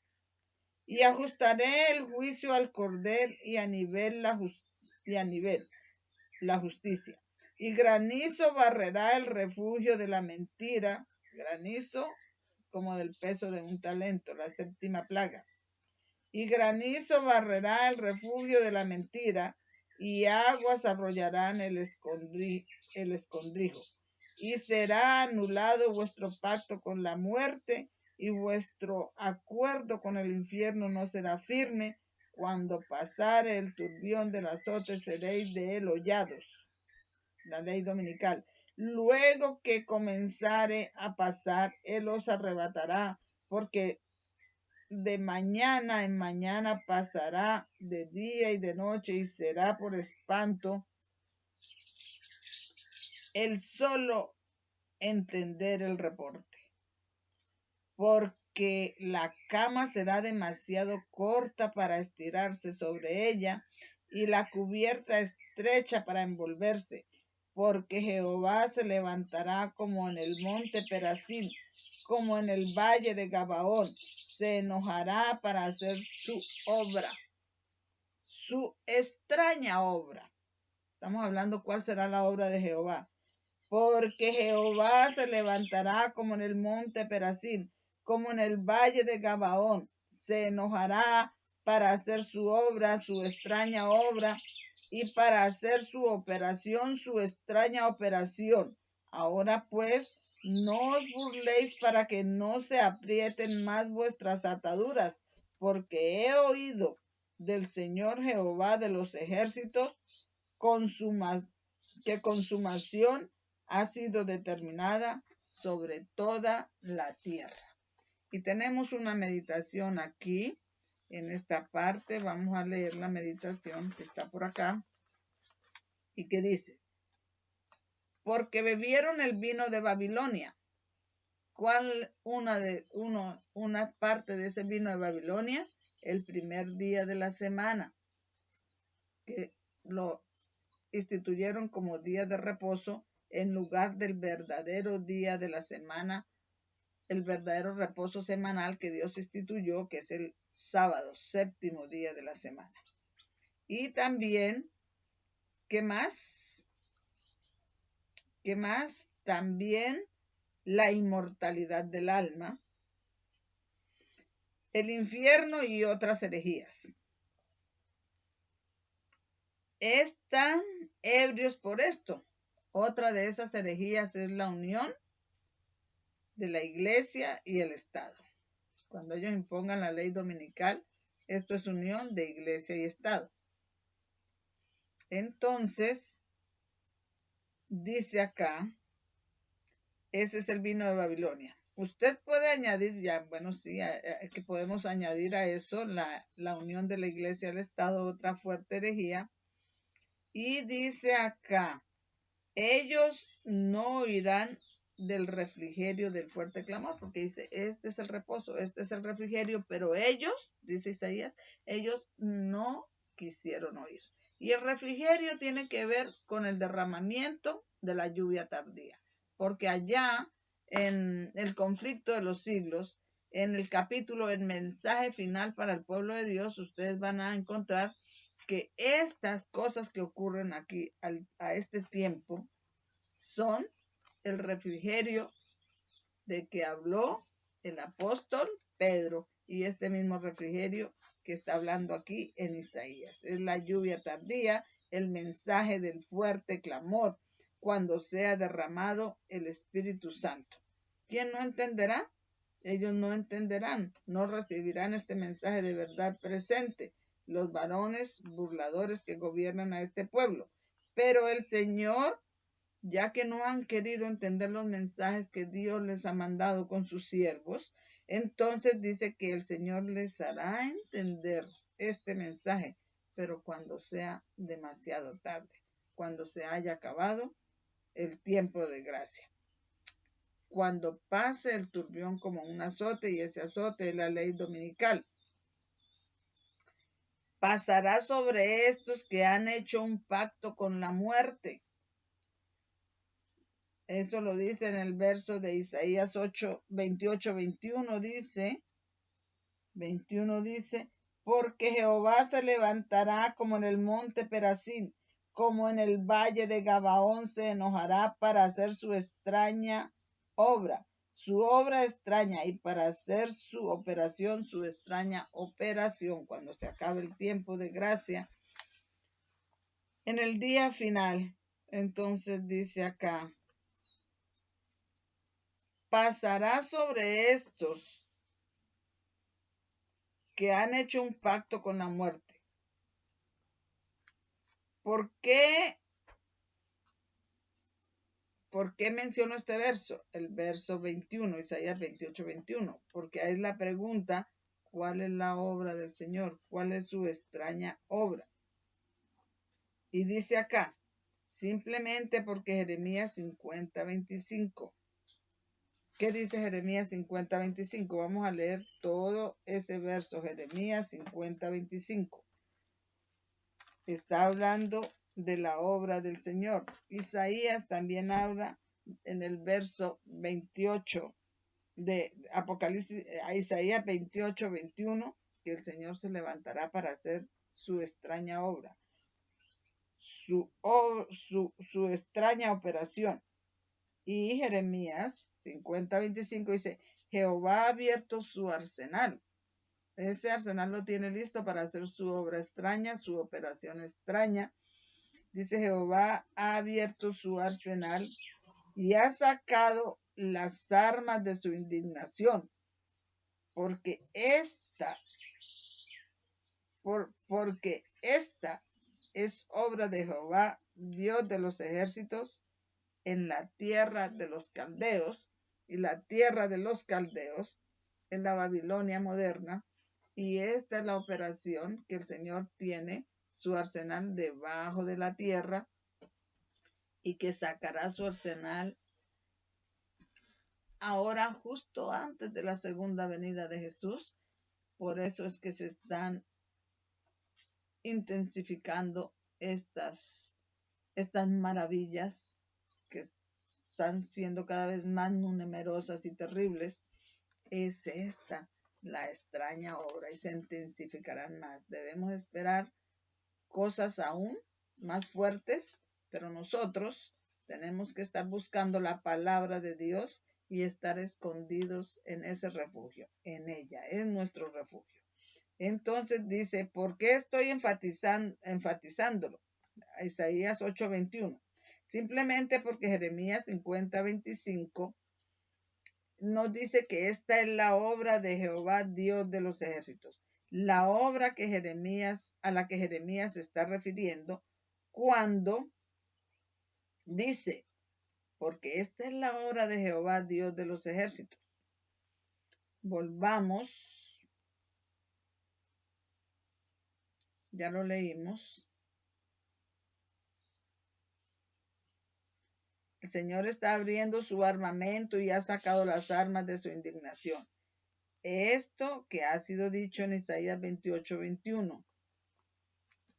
S1: Y ajustaré el juicio al cordel y a nivel la justicia. Y granizo barrerá el refugio de la mentira, granizo como del peso de un talento, la séptima plaga. Y granizo barrerá el refugio de la mentira, y aguas arrollarán el escondrijo. Y será anulado vuestro pacto con la muerte, y vuestro acuerdo con el infierno no será firme. Cuando pasare el turbión del azote, seréis de él hollados. La ley dominical. Luego que comenzare a pasar, él os arrebatará, porque de mañana en mañana pasará, de día y de noche, y será por espanto el solo entender el reporte. Porque la cama será demasiado corta para estirarse sobre ella, y la cubierta estrecha para envolverse. Porque Jehová se levantará como en el monte Perazim, como en el valle de Gabaón. Se enojará para hacer su obra, su extraña obra. Estamos hablando cuál será la obra de Jehová. Porque Jehová se levantará como en el monte Perazim, como en el valle de Gabaón. Se enojará para hacer su obra, su extraña obra, y para hacer su operación, su extraña operación. Ahora pues, no os burléis para que no se aprieten más vuestras ataduras, porque he oído del Señor Jehová de los ejércitos que consumación ha sido determinada sobre toda la tierra. Y tenemos una meditación aquí, en esta parte. Vamos a leer la meditación que está por acá y que dice, porque bebieron el vino de Babilonia. ¿Cuál una parte de ese vino de Babilonia? El primer día de la semana, que lo instituyeron como día de reposo en lugar del verdadero día de la semana, el verdadero reposo semanal que Dios instituyó, que es el sábado, séptimo día de la semana. Y también, ¿qué más? ¿Qué más? También la inmortalidad del alma, el infierno y otras herejías. Están ebrios por esto. Otra de esas herejías es la unión de la iglesia y el Estado. Cuando ellos impongan la ley dominical, esto es unión de iglesia y Estado. Entonces, dice acá, ese es el vino de Babilonia. Usted puede añadir ya, bueno, sí, que podemos añadir a eso la unión de la iglesia y el Estado, otra fuerte herejía. Y dice acá, ellos no oirán del refrigerio del fuerte clamor, porque dice, este es el reposo, este es el refrigerio, pero ellos, dice Isaías, ellos no quisieron oír. Y el refrigerio tiene que ver con el derramamiento de la lluvia tardía, porque allá en el conflicto de los siglos, en el capítulo, el mensaje final para el pueblo de Dios, ustedes van a encontrar que estas cosas que ocurren aquí a este tiempo son el refrigerio de que habló el apóstol Pedro, y este mismo refrigerio que está hablando aquí en Isaías. Es la lluvia tardía, el mensaje del fuerte clamor, cuando sea derramado el Espíritu Santo. ¿Quién no entenderá? Ellos no entenderán, no recibirán este mensaje de verdad presente, los varones burladores que gobiernan a este pueblo. Pero el Señor, ya que no han querido entender los mensajes que Dios les ha mandado con sus siervos, entonces dice que el Señor les hará entender este mensaje, pero cuando sea demasiado tarde, cuando se haya acabado el tiempo de gracia. Cuando pase el turbión como un azote, y ese azote es la ley dominical. Pasará sobre estos que han hecho un pacto con la muerte. Eso lo dice en el verso de Isaías 8, 28, 21 dice, porque Jehová se levantará como en el monte Perazín, como en el valle de Gabaón se enojará para hacer su extraña obra extraña, y para hacer su extraña operación, cuando se acabe el tiempo de gracia, en el día final. Entonces dice acá, pasará sobre estos que han hecho un pacto con la muerte. ¿Por qué menciono este verso? El verso 21, Isaías 28, 21. Porque ahí es la pregunta, ¿cuál es la obra del Señor? ¿Cuál es su extraña obra? Y dice acá, simplemente porque Jeremías 50, 25. ¿Qué dice Jeremías 50, 25? Vamos a leer todo ese verso, Jeremías 50, 25. Está hablando de la obra del Señor. Isaías también habla en el verso 28 de Apocalipsis, a Isaías 28, 21, que el Señor se levantará para hacer su extraña obra, su extraña operación. Y Jeremías 50, 25 dice, Jehová ha abierto su arsenal. Ese arsenal lo tiene listo para hacer su obra extraña, su operación extraña. Dice, Jehová ha abierto su arsenal y ha sacado las armas de su indignación, porque esta es obra de Jehová, Dios de los ejércitos, en la tierra de los caldeos, y la tierra de los caldeos es la Babilonia moderna, y esta es la operación que el Señor tiene, su arsenal debajo de la tierra, y que sacará su arsenal ahora justo antes de la segunda venida de Jesús. Por eso es que se están intensificando estas estas maravillas que están siendo cada vez más numerosas y terribles, es esta la extraña obra y se intensificarán más. Debemos esperar cosas aún más fuertes, pero nosotros tenemos que estar buscando la palabra de Dios y estar escondidos en ese refugio, en ella, es nuestro refugio. Entonces dice, ¿por qué estoy enfatizándolo? Isaías 8:21. Simplemente porque Jeremías 50:25 nos dice que esta es la obra de Jehová, Dios de los ejércitos. La obra a la que Jeremías se está refiriendo cuando dice, porque esta es la obra de Jehová, Dios de los ejércitos. Volvamos, ya lo leímos. El Señor está abriendo su armamento y ha sacado las armas de su indignación. Esto que ha sido dicho en Isaías 28:21.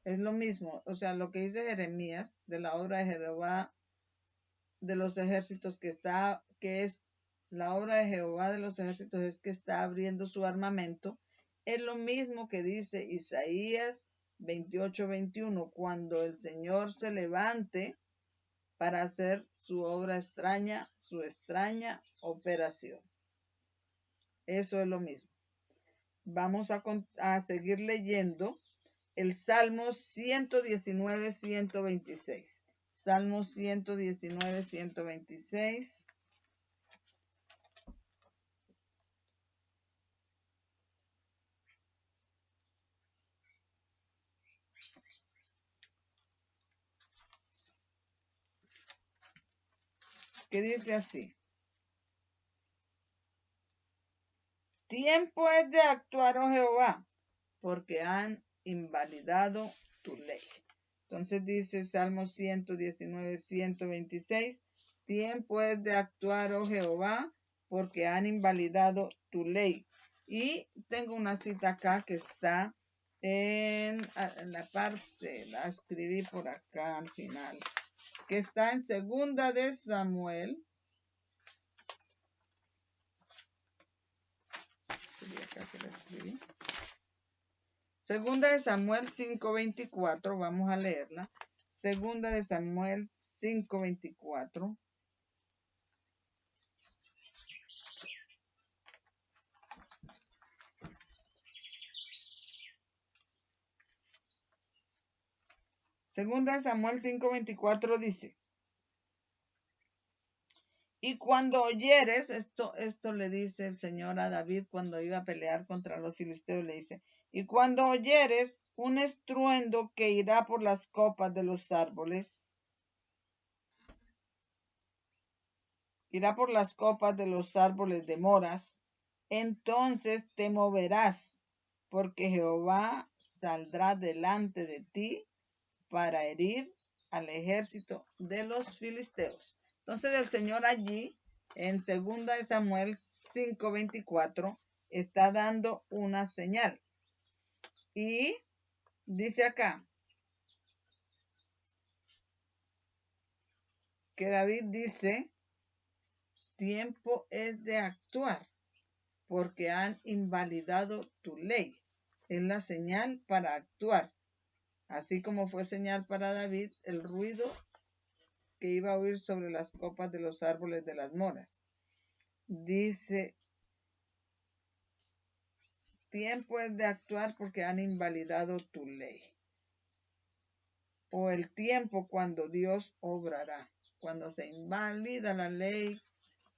S1: Es lo mismo, o sea, lo que dice Jeremías de la obra de Jehová de los ejércitos que es la obra de Jehová de los ejércitos es que está abriendo su armamento. Es lo mismo que dice Isaías 28:21, cuando el Señor se levante para hacer su obra extraña, su extraña operación. Eso es lo mismo. Vamos a seguir leyendo el Salmo 119, 126. Salmo 119, 126. Que dice así: tiempo es de actuar, oh Jehová, porque han invalidado tu ley. Entonces dice Salmo 119, 126, tiempo es de actuar, oh Jehová, porque han invalidado tu ley. Y tengo una cita acá que está en la parte, la escribí por acá al final, que está en Segunda de Samuel. Acá se la escribí. Segunda de Samuel 5:24, vamos a leerla. Segunda de Samuel 5:24. Segunda de Samuel 5:24 dice: y cuando oyeres, esto le dice el Señor a David cuando iba a pelear contra los filisteos, le dice, y cuando oyeres un estruendo que irá por las copas de los árboles, irá por las copas de los árboles de moras, entonces te moverás, porque Jehová saldrá delante de ti para herir al ejército de los filisteos. Entonces el Señor allí, en 2 de Samuel 5:24, está dando una señal. Y dice acá que David dice, tiempo es de actuar, porque han invalidado tu ley. Es la señal para actuar. Así como fue señal para David el ruido que iba a oír sobre las copas de los árboles de las moras. Dice, tiempo es de actuar porque han invalidado tu ley. O el tiempo cuando Dios obrará. Cuando se invalida la ley,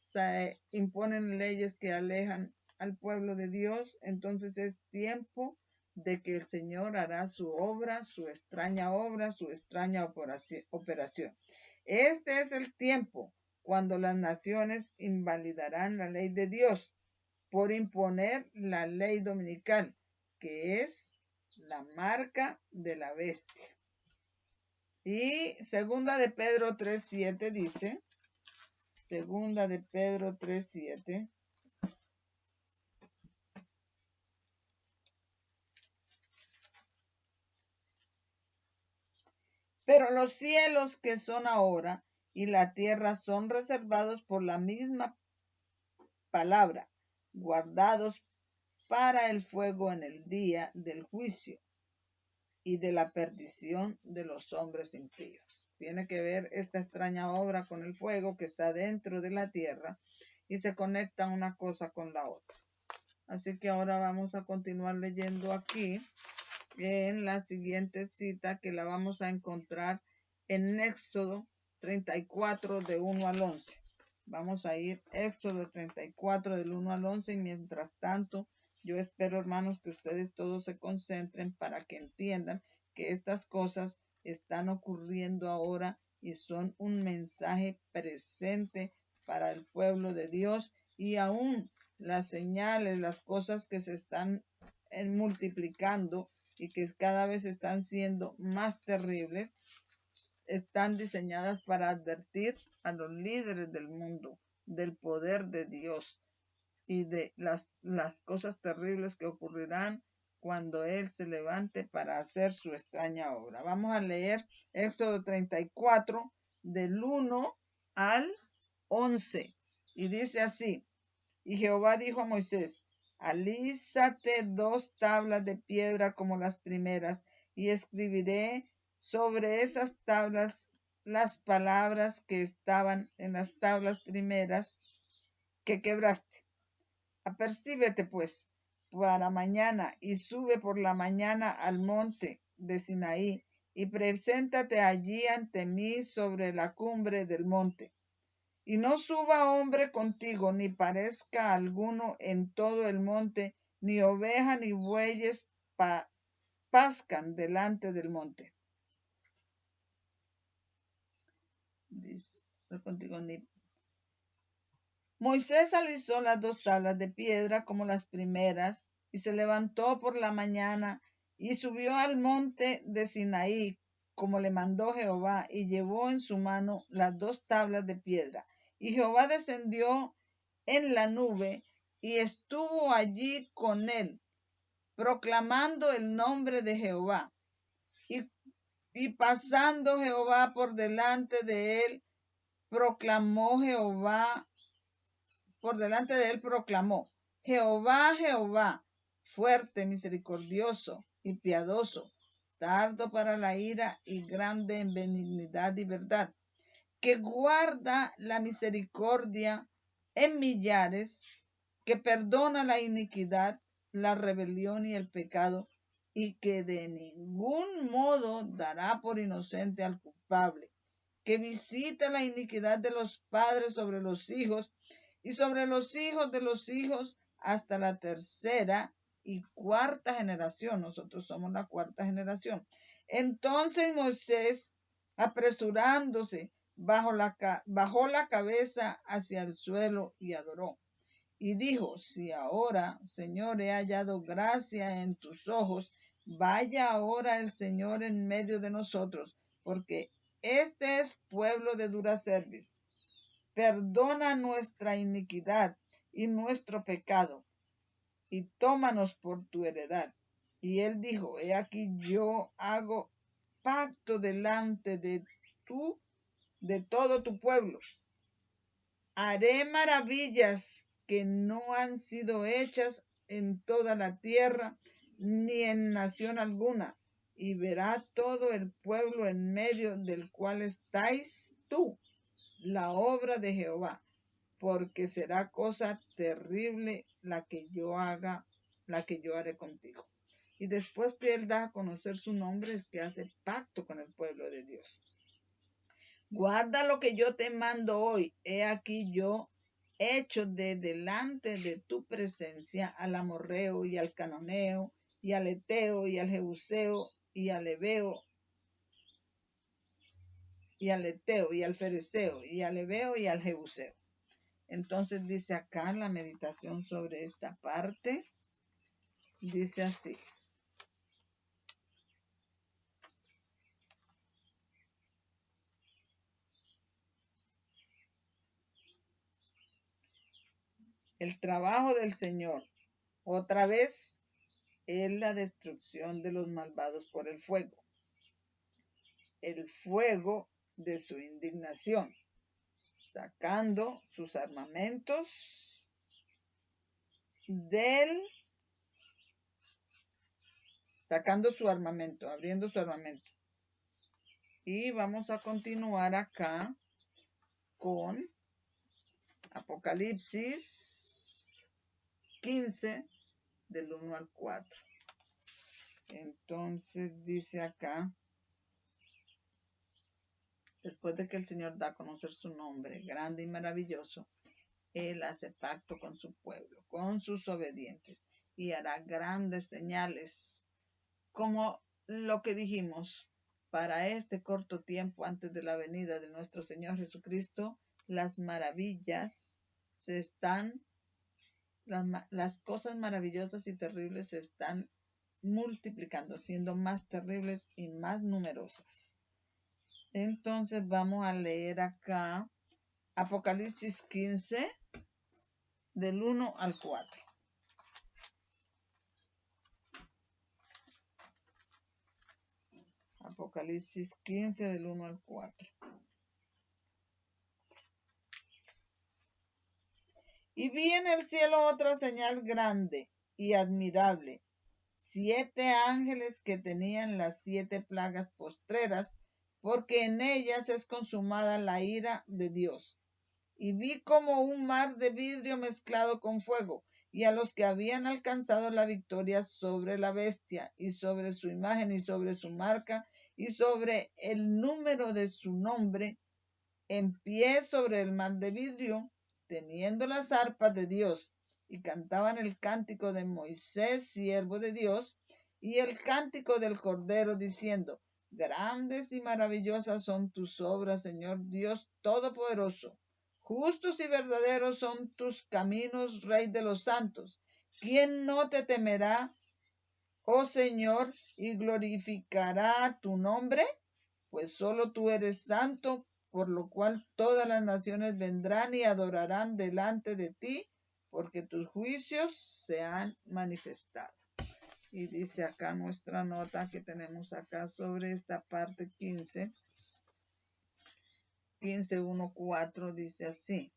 S1: se imponen leyes que alejan al pueblo de Dios, entonces es tiempo de que el Señor hará su obra, su extraña operación. Este es el tiempo cuando las naciones invalidarán la ley de Dios por imponer la ley dominical, que es la marca de la bestia. Y segunda de Pedro 3:7 dice, segunda de Pedro 3:7, Pero los cielos que son ahora y la tierra son reservados por la misma palabra, guardados para el fuego en el día del juicio y de la perdición de los hombres impíos. Tiene que ver esta extraña obra con el fuego que está dentro de la tierra y se conecta una cosa con la otra. Así que ahora vamos a continuar leyendo aquí en la siguiente cita, que la vamos a encontrar en Éxodo 34 de 1 al 11. Vamos a ir Éxodo 34 del 1 al 11 y mientras tanto yo espero, hermanos, que ustedes todos se concentren para que entiendan que estas cosas están ocurriendo ahora y son un mensaje presente para el pueblo de Dios, y aún las señales, las cosas que se están multiplicando y que cada vez están siendo más terribles, están diseñadas para advertir a los líderes del mundo del poder de Dios y de las cosas terribles que ocurrirán cuando Él se levante para hacer su extraña obra. Vamos a leer Éxodo 34 del 1 al 11 y dice así: y Jehová dijo a Moisés: alízate 2 tablas de piedra como las primeras, y escribiré sobre esas tablas las palabras que estaban en las tablas primeras que quebraste. Apercíbete pues para mañana y sube por la mañana al monte de Sinaí y preséntate allí ante mí sobre la cumbre del monte. Y no suba hombre contigo, ni parezca alguno en todo el monte, ni oveja ni bueyes pascan delante del monte. Dice, no contigo ni. Moisés alisó las 2 tablas de piedra como las primeras, y se levantó por la mañana y subió al monte de Sinaí, como le mandó Jehová, y llevó en su mano las 2 tablas de piedra. Y Jehová descendió en la nube y estuvo allí con él, proclamando el nombre de Jehová. Y pasando Jehová por delante de él, proclamó Jehová, Jehová, fuerte, misericordioso y piadoso, tardo para la ira y grande en benignidad y verdad, que guarda la misericordia en millares, que perdona la iniquidad, la rebelión y el pecado, y que de ningún modo dará por inocente al culpable, que visita la iniquidad de los padres sobre los hijos y sobre los hijos de los hijos hasta la 3ª y 4ª generación. Nosotros somos la 4ª generación. Entonces Moisés, apresurándose, bajó la cabeza hacia el suelo y adoró. Y dijo: si ahora, Señor, he hallado gracia en tus ojos, vaya ahora el Señor en medio de nosotros, porque este es pueblo de dura cerviz. Perdona nuestra iniquidad y nuestro pecado, y tómanos por tu heredad. Y él dijo: he aquí yo hago pacto delante de todo tu pueblo. Haré maravillas que no han sido hechas en toda la tierra, ni en nación alguna, y verá todo el pueblo en medio del cual estáis tú, la obra de Jehová, porque será cosa terrible la que yo haré contigo. Y después que él da a conocer su nombre, es que hace pacto con el pueblo de Dios. Guarda lo que yo te mando hoy. He aquí yo hecho de delante de tu presencia al amorreo y al cananeo y al eteo y al jebuseo y al heveo y al eteo y al fereceo y al heveo y al jebuseo. Entonces dice acá la meditación sobre esta parte. Dice así: el trabajo del Señor, otra vez, es la destrucción de los malvados por el fuego. el fuego de su indignación, sacando sus armamentos sacando su armamento, abriendo su armamento. Y vamos a continuar acá con Apocalipsis 15, del 1 al 4. Entonces dice acá, después de que el Señor da a conocer su nombre, grande y maravilloso, Él hace pacto con su pueblo, con sus obedientes, y hará grandes señales, como lo que dijimos, para este corto tiempo antes de la venida de nuestro Señor Jesucristo, las maravillas las cosas maravillosas y terribles se están multiplicando, siendo más terribles y más numerosas. Entonces vamos a leer acá Apocalipsis 15, del 1 al 4. Apocalipsis 15, del 1 al 4. Y vi en el cielo otra señal grande y admirable, 7 ángeles que tenían las 7 plagas postreras, porque en ellas es consumada la ira de Dios. Y vi como un mar de vidrio mezclado con fuego, y a los que habían alcanzado la victoria sobre la bestia, y sobre su imagen, y sobre su marca, y sobre el número de su nombre, en pie sobre el mar de vidrio, teniendo las arpas de Dios, y cantaban el cántico de Moisés, siervo de Dios, y el cántico del Cordero, diciendo: Grandes y maravillosas son tus obras, Señor Dios Todopoderoso. Justos y verdaderos son tus caminos, Rey de los santos. ¿Quién no te temerá, oh Señor, y glorificará tu nombre? Pues solo tú eres santo, por lo cual todas las naciones vendrán y adorarán delante de ti, porque tus juicios se han manifestado. Y dice acá nuestra nota que tenemos acá sobre esta parte 15, 1:4, dice así.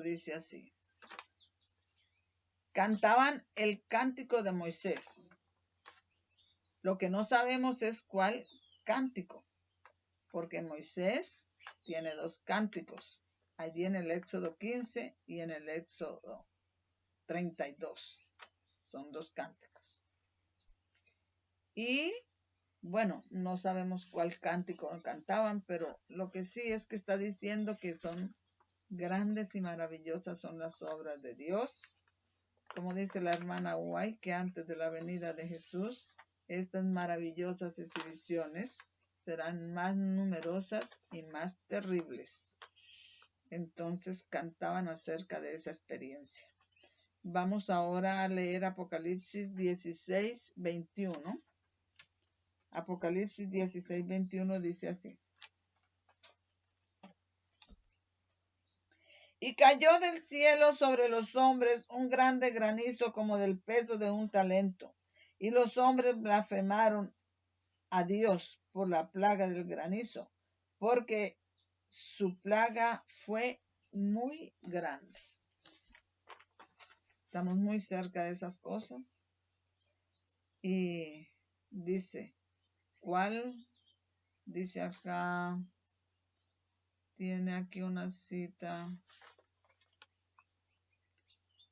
S1: Dice así: cantaban el cántico de Moisés. Lo que no sabemos es cuál cántico, porque Moisés tiene 2 cánticos, allí en el Éxodo 15 y en el Éxodo 32. Son 2 cánticos. Y bueno, no sabemos cuál cántico cantaban, pero lo que sí es que está diciendo que son grandes y maravillosas son las obras de Dios. Como dice la hermana White, que antes de la venida de Jesús, estas maravillosas exhibiciones serán más numerosas y más terribles. Entonces cantaban acerca de esa experiencia. Vamos ahora a leer Apocalipsis 16, 21. Apocalipsis 16, 21 dice así: y cayó del cielo sobre los hombres un grande granizo como del peso de un talento, y los hombres blasfemaron a Dios por la plaga del granizo, porque su plaga fue muy grande. Estamos muy cerca de esas cosas. Y dice, ¿cuál? Dice acá, tiene aquí una cita,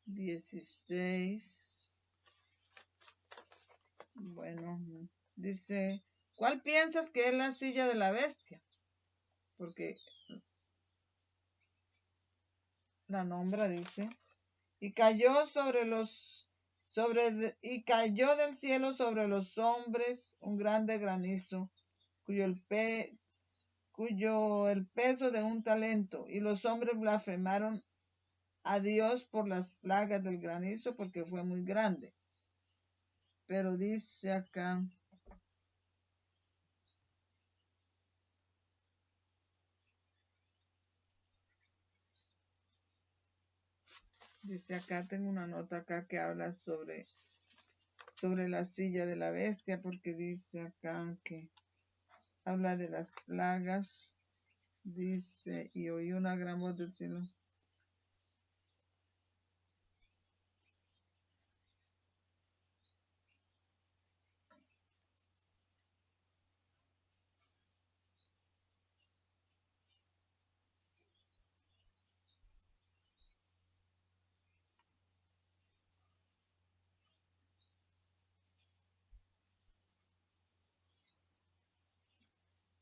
S1: 16. Bueno, dice, ¿cuál piensas que es la silla de la bestia? Porque la nombra, dice, y cayó y cayó del cielo sobre los hombres un grande granizo, cuyo el peso de un talento, y los hombres blasfemaron a Dios por las plagas del granizo, porque fue muy grande. Pero dice acá, Dice acá, tengo una nota acá que habla sobre la silla de la bestia, porque dice acá que habla de las plagas. Dice, y oí una gran voz del cielo.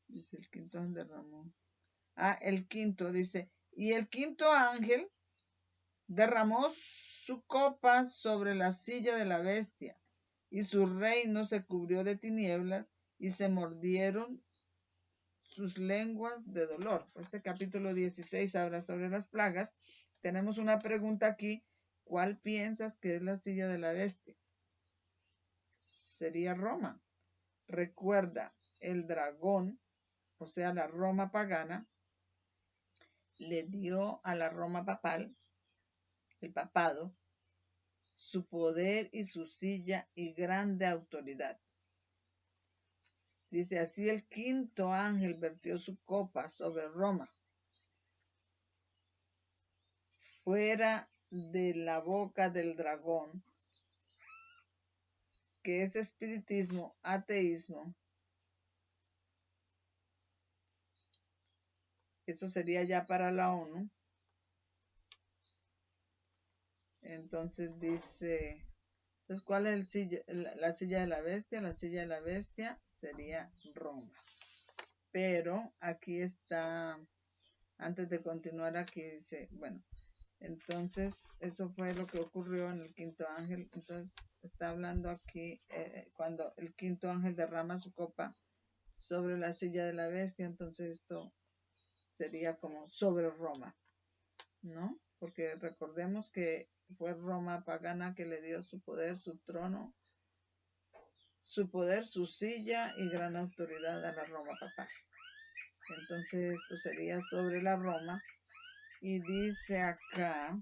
S1: Dice el quinto ángel derramó. El quinto dice, y el quinto ángel derramó su copa sobre la silla de la bestia, y su reino se cubrió de tinieblas, y se mordieron sus lenguas de dolor. Este capítulo 16 habla sobre las plagas. Tenemos una pregunta aquí. ¿Cuál piensas que es la silla de la bestia? Sería Roma. Recuerda, el dragón, o sea, la Roma pagana, le dio a la Roma papal, el papado, su poder y su silla y grande autoridad. Dice, así el quinto ángel vertió su copa sobre Roma. Fuera de la boca del dragón, que es espiritismo, ateísmo. Eso sería ya para la ONU. Entonces dice, entonces, ¿cuál es la silla de la bestia? La silla de la bestia sería Roma. Pero aquí está, antes de continuar aquí dice, bueno, entonces eso fue lo que ocurrió en el quinto ángel. Entonces está hablando aquí cuando el quinto ángel derrama su copa sobre la silla de la bestia, entonces esto sería como sobre Roma, ¿no? Porque recordemos que fue Roma pagana que le dio su poder, su trono, su poder, su silla y gran autoridad a la Roma papal. Entonces esto sería sobre la Roma. Y dice acá,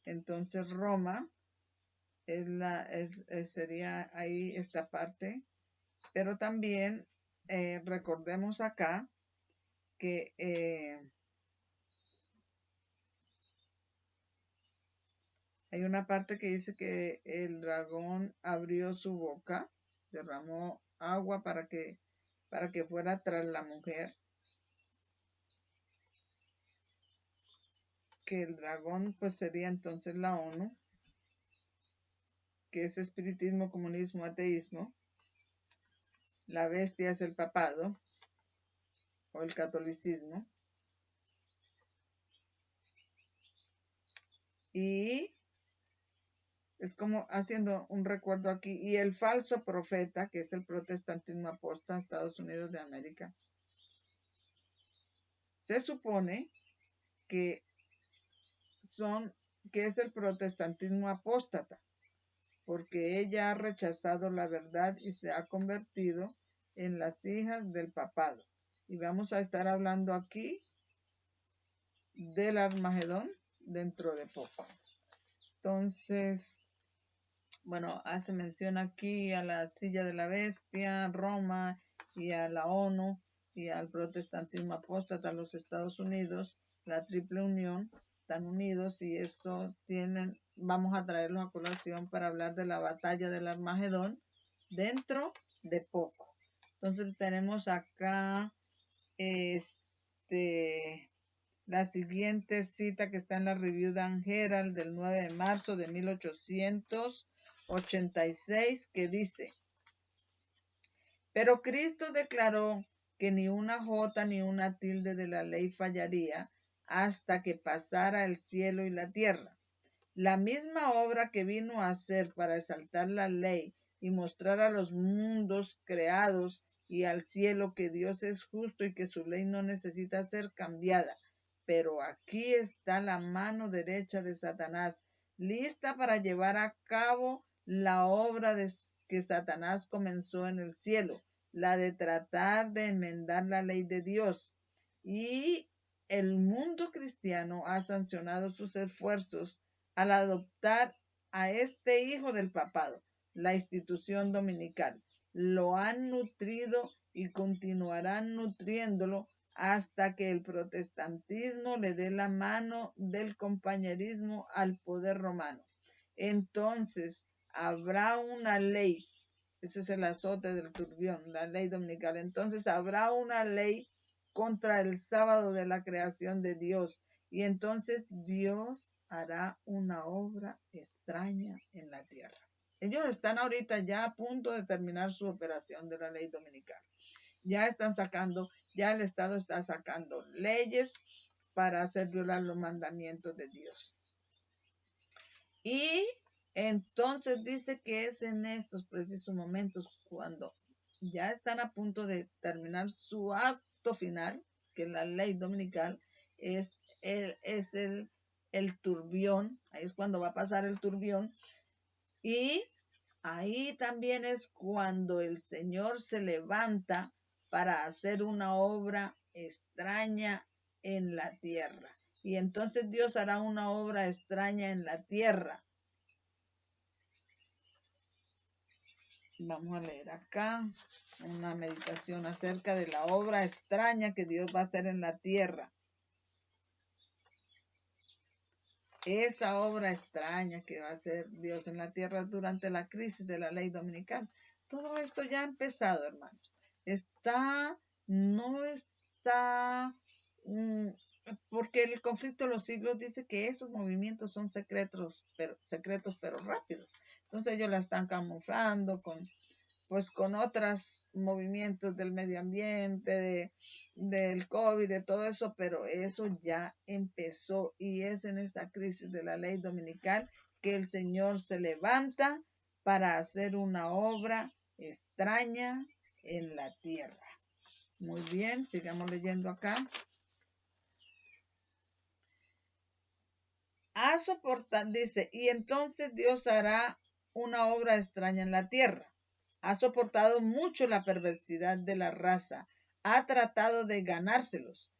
S1: entonces Roma sería ahí esta parte, pero también recordemos acá que hay una parte que dice que el dragón abrió su boca, derramó agua para que fuera tras la mujer, que el dragón pues sería entonces la ONU, que es espiritismo, comunismo, ateísmo. La bestia es el papado o el catolicismo. Y es como haciendo un recuerdo aquí. Y el falso profeta, que es el protestantismo apóstata, Estados Unidos de América. Se supone que es el protestantismo apóstata, porque ella ha rechazado la verdad y se ha convertido en las hijas del papado. Y vamos a estar hablando aquí del Armagedón dentro de poco. Entonces, bueno, hace mención aquí a la silla de la bestia, Roma, y a la ONU, y al protestantismo apóstata, a los Estados Unidos, la triple unión, están unidos, y eso vamos a traerlo a colación para hablar de la batalla del Armagedón dentro de poco. Entonces tenemos acá la siguiente cita que está en la Review Dan Herald del 9 de marzo de 1886, que dice: pero Cristo declaró que ni una jota ni una tilde de la ley fallaría hasta que pasara el cielo y la tierra. La misma obra que vino a hacer para exaltar la ley y mostrar a los mundos creados y al cielo que Dios es justo y que su ley no necesita ser cambiada. Pero aquí está la mano derecha de Satanás, lista para llevar a cabo la obra que Satanás comenzó en el cielo, la de tratar de enmendar la ley de Dios. Y el mundo cristiano ha sancionado sus esfuerzos al adoptar a este hijo del papado, la institución dominical. Lo han nutrido y continuarán nutriéndolo hasta que el protestantismo le dé la mano del compañerismo al poder romano. Entonces habrá una ley, ese es el azote del turbión, la ley dominical. Entonces habrá una ley contra el sábado de la creación de Dios, y entonces Dios hará una obra extraña en la tierra. Ellos están ahorita ya a punto de terminar su operación de la ley dominical. Ya están sacando, ya el Estado está sacando leyes para hacer violar los mandamientos de Dios. Y entonces dice que es en estos precisos momentos cuando ya están a punto de terminar su acto final, que la ley dominical es el turbión, ahí es cuando va a pasar el turbión, y ahí también es cuando el Señor se levanta para hacer una obra extraña en la tierra. Y entonces Dios hará una obra extraña en la tierra. Vamos a leer acá una meditación acerca de la obra extraña que Dios va a hacer en la tierra. Esa obra extraña que va a hacer Dios en la tierra durante la crisis de la ley dominical. Todo esto ya ha empezado, hermanos. No está, porque el conflicto de los siglos dice que esos movimientos son secretos pero rápidos. Entonces ellos la están camuflando con otros movimientos del medio ambiente, del COVID, de todo eso, pero eso ya empezó y es en esa crisis de la ley dominical que el Señor se levanta para hacer una obra extraña en la tierra. Muy bien, sigamos leyendo acá. Dice, y entonces Dios hará una obra extraña en la tierra. Ha soportado mucho la perversidad de la raza, ha tratado de ganárselos,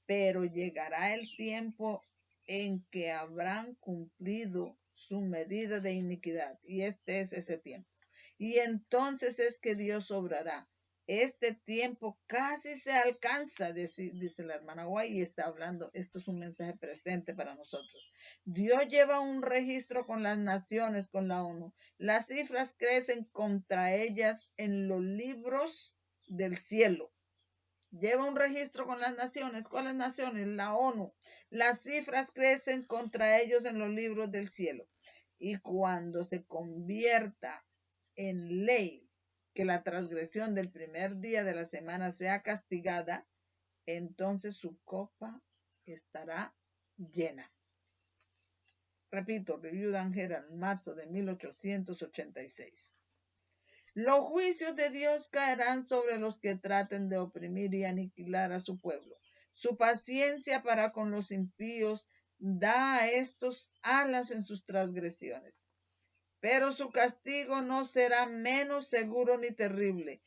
S1: pero llegará el tiempo en que habrán cumplido su medida de iniquidad, y este es ese tiempo. Y entonces es que Dios obrará. Este tiempo casi se alcanza, dice la hermana Guay, y está hablando, esto es un mensaje presente para nosotros. Dios lleva un registro con las naciones, con la ONU. Las cifras crecen contra ellas en los libros del cielo. Lleva un registro con las naciones. ¿Cuáles naciones? La ONU. Las cifras crecen contra ellos en los libros del cielo. Y cuando se convierta en ley que la transgresión del primer día de la semana sea castigada, entonces su copa estará llena. Repito, Review Dan Herald, marzo de 1886. Los juicios de Dios caerán sobre los que traten de oprimir y aniquilar a su pueblo. Su paciencia para con los impíos da a estos alas en sus transgresiones. Pero su castigo no será menos seguro ni terrible,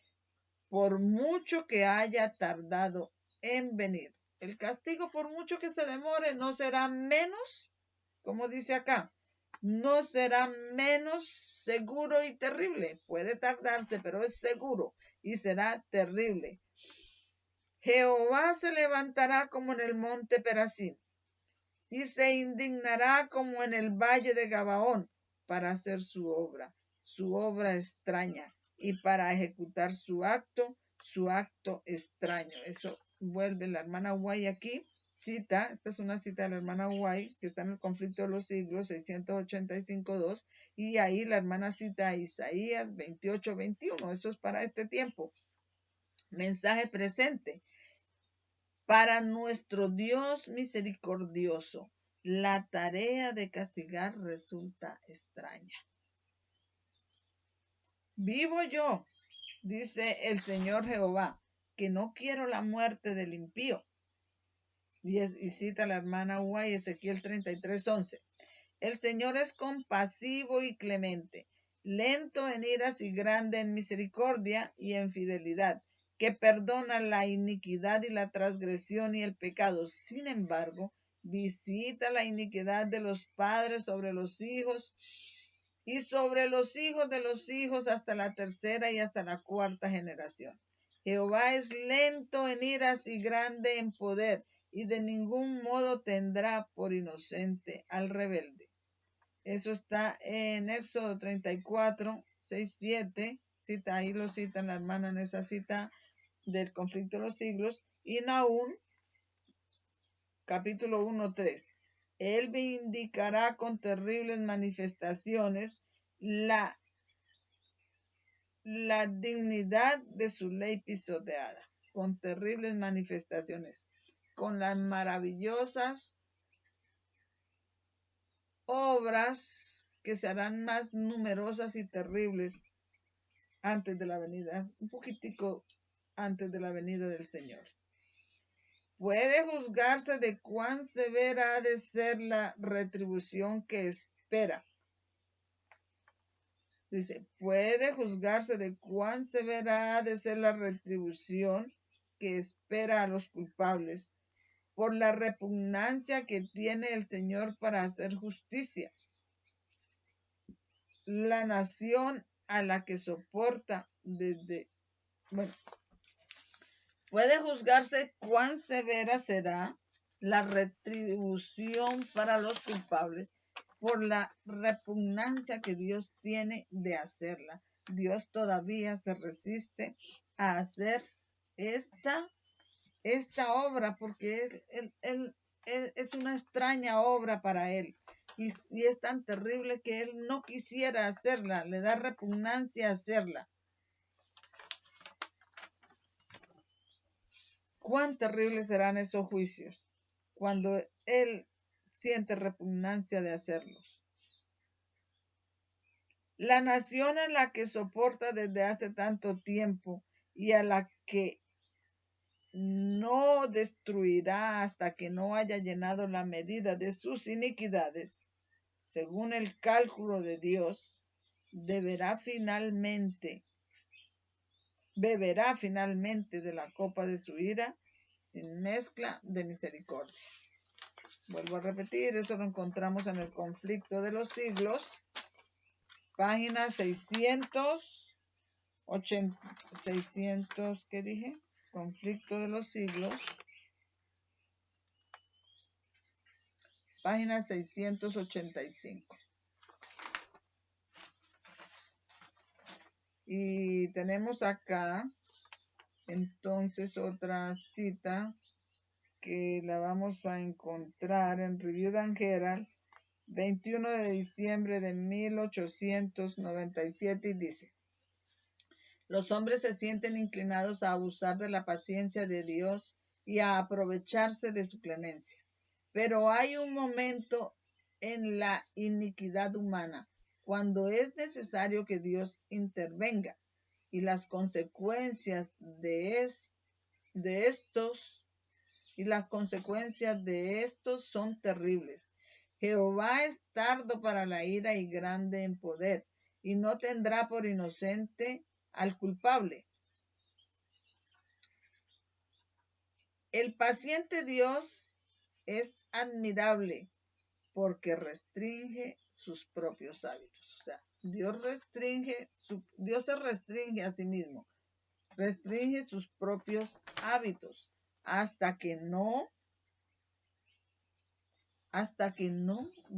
S1: por mucho que haya tardado en venir. El castigo, por mucho que se demore, no será menos, como dice acá, no será menos seguro y terrible. Puede tardarse, pero es seguro y será terrible. Jehová se levantará como en el monte Perazim y se indignará como en el valle de Gabaón para hacer su obra extraña, y para ejecutar su acto extraño. Eso vuelve la hermana Guay aquí. Cita, esta es una cita de la hermana White que está en el conflicto de los siglos 685-2, y ahí la hermana cita a Isaías 28-21, eso es para este tiempo. Mensaje presente. Para nuestro Dios misericordioso, la tarea de castigar resulta extraña. Vivo yo, dice el Señor Jehová, que no quiero la muerte del impío. Y cita la hermana Guay, Ezequiel 33:11. El Señor es compasivo y clemente, lento en iras y grande en misericordia y en fidelidad. que perdona la iniquidad y la transgresión y el pecado. Sin embargo, visita la iniquidad de los padres sobre los hijos y sobre los hijos de los hijos hasta la tercera y hasta la cuarta generación. Jehová es lento en iras y grande en poder, y de ningún modo tendrá por inocente al rebelde. Eso está en Éxodo 34, 6, 7. Cita, ahí lo cita la hermana en esa cita del conflicto de los siglos. Y Nahum, capítulo 1, 3. Él vindicará con terribles manifestaciones la dignidad de su ley pisoteada, con terribles manifestaciones, con las maravillosas obras que se harán más numerosas y terribles antes de la venida, un poquitico antes de la venida del Señor. Puede juzgarse de cuán severa ha de ser la retribución que espera. Dice, puede juzgarse de cuán severa ha de ser la retribución que espera a los culpables por la repugnancia que tiene el Señor para hacer justicia. La nación a la que soporta puede juzgarse cuán severa será la retribución para los culpables por la repugnancia que Dios tiene de hacerla. Dios todavía se resiste a hacer esta obra porque él es una extraña obra para él y es tan terrible que él no quisiera hacerla, le da repugnancia hacerla. Cuán terribles serán esos juicios cuando él siente repugnancia de hacerlos. La nación a la que soporta desde hace tanto tiempo y a la que no destruirá hasta que no haya llenado la medida de sus iniquidades, según el cálculo de Dios, beberá finalmente de la copa de su ira sin mezcla de misericordia. Vuelvo a repetir, eso lo encontramos en el conflicto de los siglos, página 680, ¿qué dije? Conflicto de los siglos, página 685. Y tenemos acá entonces otra cita que la vamos a encontrar en Review and Herald, 21 de diciembre de 1897, y dice: los hombres se sienten inclinados a abusar de la paciencia de Dios y a aprovecharse de su clemencia. Pero hay un momento en la iniquidad humana cuando es necesario que Dios intervenga, y las consecuencias de estos son terribles. Jehová es tardo para la ira y grande en poder, y no tendrá por inocente al culpable. El paciente Dios es admirable porque restringe sus propios hábitos. O sea, Dios se restringe a sí mismo, restringe sus propios hábitos hasta que no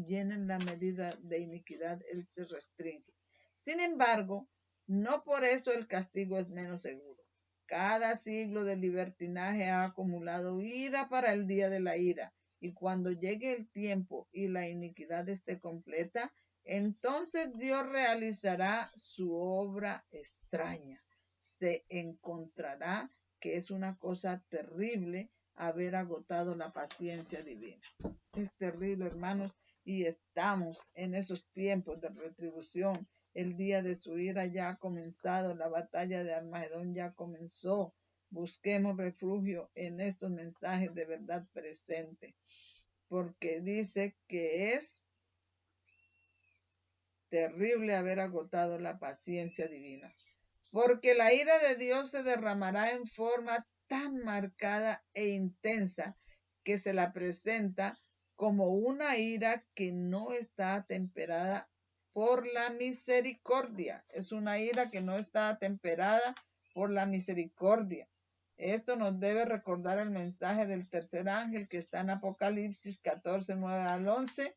S1: llenen la medida de iniquidad. Él se restringe. Sin embargo, no por eso el castigo es menos seguro. Cada siglo de libertinaje ha acumulado ira para el día de la ira, y cuando llegue el tiempo y la iniquidad esté completa, entonces Dios realizará su obra extraña. Se encontrará que es una cosa terrible haber agotado la paciencia divina. Es terrible, hermanos, y estamos en esos tiempos de retribución. El día de su ira ya ha comenzado, la batalla de Armagedón ya comenzó. Busquemos refugio en estos mensajes de verdad presente, porque dice que es terrible haber agotado la paciencia divina. porque la ira de Dios se derramará en forma tan marcada e intensa que se la presenta como una ira que no está temperada por la misericordia. Es una ira que no está temperada por la misericordia. Esto nos debe recordar el mensaje del tercer ángel que está en Apocalipsis 14, 9 al 11,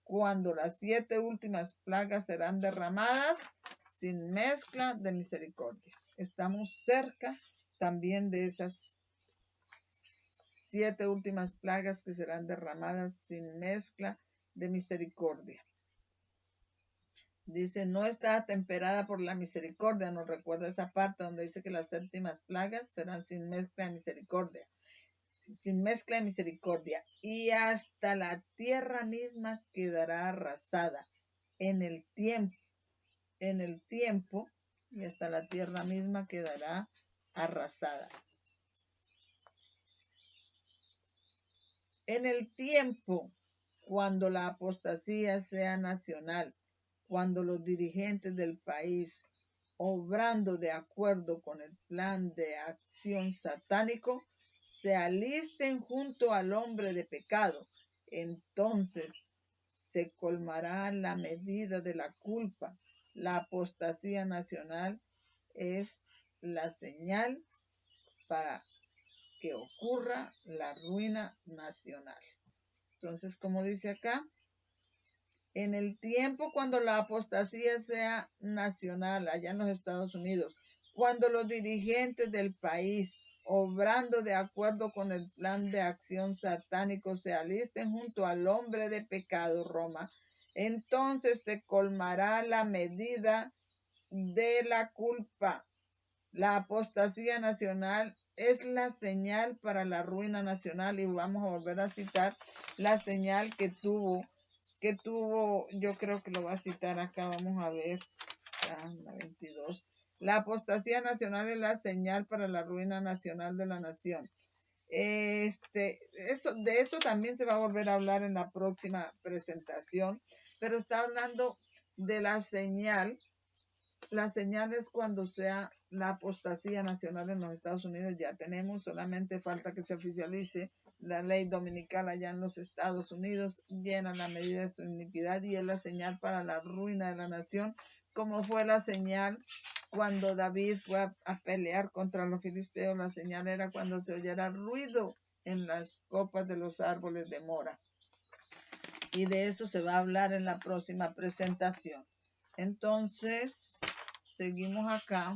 S1: cuando las 7 últimas plagas serán derramadas sin mezcla de misericordia. Estamos cerca también de esas 7 últimas plagas que serán derramadas sin mezcla de misericordia. Dice, no está temperada por la misericordia. Nos recuerda esa parte donde dice que las séptimas plagas serán sin mezcla de misericordia. Sin mezcla de misericordia. Y hasta la tierra misma quedará arrasada en el tiempo. Y hasta la tierra misma quedará arrasada. En el tiempo, cuando la apostasía sea nacional, cuando los dirigentes del país, obrando de acuerdo con el plan de acción satánico, se alisten junto al hombre de pecado, entonces se colmará la medida de la culpa. La apostasía nacional es la señal para que ocurra la ruina nacional. Entonces, como dice acá, en el tiempo cuando la apostasía sea nacional allá en los Estados Unidos, cuando los dirigentes del país, obrando de acuerdo con el plan de acción satánico, se alisten junto al hombre de pecado, Roma, entonces se colmará la medida de la culpa. La apostasía nacional es la señal para la ruina nacional, y vamos a volver a citar la señal que tuvo, yo creo que lo va a citar acá, vamos a ver, la 22. La apostasía nacional es la señal para la ruina nacional de la nación. De eso también se va a volver a hablar en la próxima presentación, pero está hablando de la señal. La señal es cuando sea la apostasía nacional en los Estados Unidos. Ya tenemos, solamente falta que se oficialice la ley dominical allá en los Estados Unidos, llena la medida de su iniquidad, y es la señal para la ruina de la nación, como fue la señal cuando David fue a pelear contra los filisteos. La señal era cuando se oyera ruido en las copas de los árboles de mora. Y de eso se va a hablar en la próxima presentación. Entonces, seguimos acá.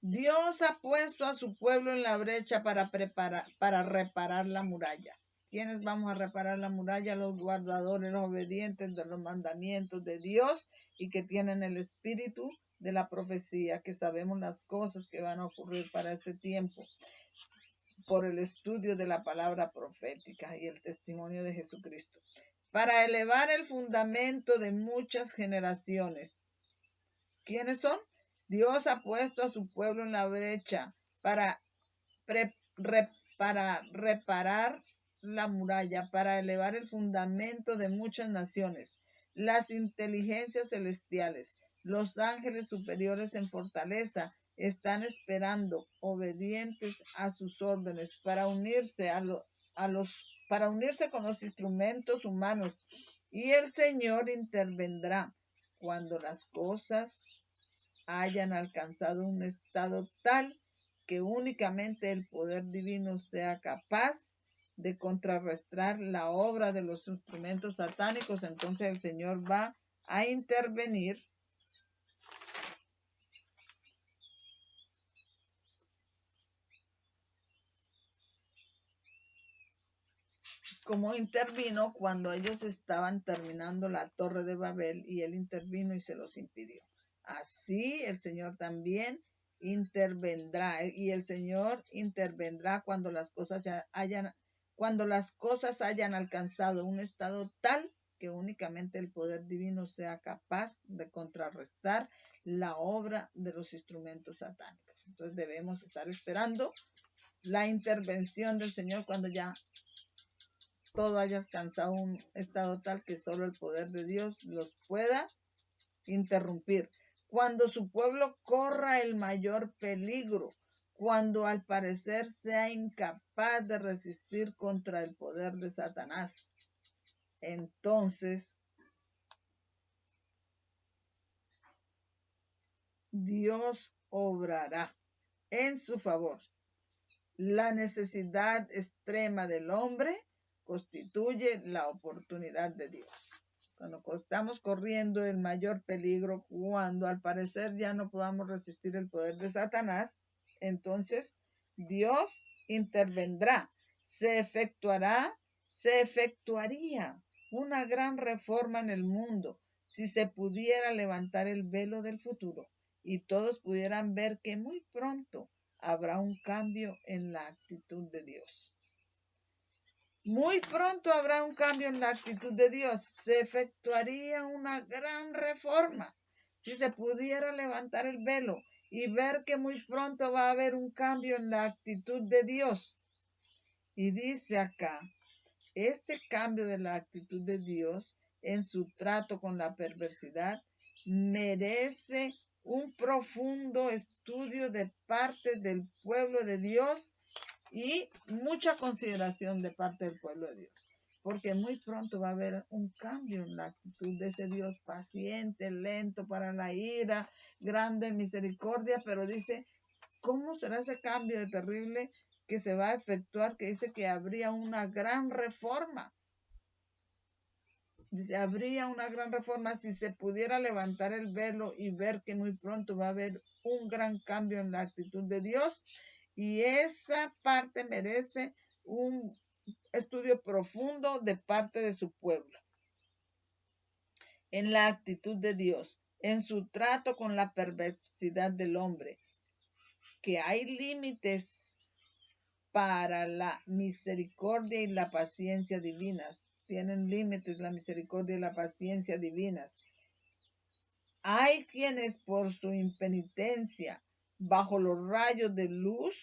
S1: Dios ha puesto a su pueblo en la brecha para reparar la muralla. ¿Quiénes vamos a reparar la muralla? Los guardadores, los obedientes de los mandamientos de Dios y que tienen el espíritu de la profecía, que sabemos las cosas que van a ocurrir para este tiempo por el estudio de la palabra profética y el testimonio de Jesucristo, para elevar el fundamento de muchas generaciones. ¿Quiénes son? Dios ha puesto a su pueblo en la brecha para reparar la muralla, para elevar el fundamento de muchas naciones. Las inteligencias celestiales, los ángeles superiores en fortaleza, están esperando, obedientes a sus órdenes, para unirse para unirse con los instrumentos humanos, y el Señor intervendrá cuando las cosas hayan alcanzado un estado tal que únicamente el poder divino sea capaz de contrarrestar la obra de los instrumentos satánicos. Entonces el Señor va a intervenir como intervino cuando ellos estaban terminando la Torre de Babel, y él intervino y se los impidió. Así el Señor también intervendrá, y el Señor intervendrá cuando las cosas hayan alcanzado un estado tal que únicamente el poder divino sea capaz de contrarrestar la obra de los instrumentos satánicos. Entonces debemos estar esperando la intervención del Señor cuando ya todo haya alcanzado un estado tal que solo el poder de Dios los pueda interrumpir. Cuando su pueblo corra el mayor peligro, cuando al parecer sea incapaz de resistir contra el poder de Satanás, entonces Dios obrará en su favor. La necesidad extrema del hombre constituye la oportunidad de Dios. Cuando estamos corriendo el mayor peligro, cuando al parecer ya no podamos resistir el poder de Satanás, entonces Dios intervendrá. Se efectuaría una gran reforma en el mundo si se pudiera levantar el velo del futuro y todos pudieran ver que muy pronto habrá un cambio en la actitud de Dios. Muy pronto habrá un cambio en la actitud de Dios. Se efectuaría una gran reforma si se pudiera levantar el velo y ver que muy pronto va a haber un cambio en la actitud de Dios. Y dice acá, este cambio de la actitud de Dios en su trato con la perversidad merece un profundo estudio de parte del pueblo de Dios y mucha consideración de parte del pueblo de Dios, porque muy pronto va a haber un cambio en la actitud de ese Dios paciente, lento para la ira, grande en misericordia, pero dice, ¿cómo será ese cambio de terrible que se va a efectuar? Que dice que habría una gran reforma. Dice, habría una gran reforma si se pudiera levantar el velo y ver que muy pronto va a haber un gran cambio en la actitud de Dios. Y esa parte merece un estudio profundo de parte de su pueblo. En la actitud de Dios, en su trato con la perversidad del hombre, que hay límites para la misericordia y la paciencia divinas. Tienen límites la misericordia y la paciencia divinas. Hay quienes por su impenitencia bajo los rayos de luz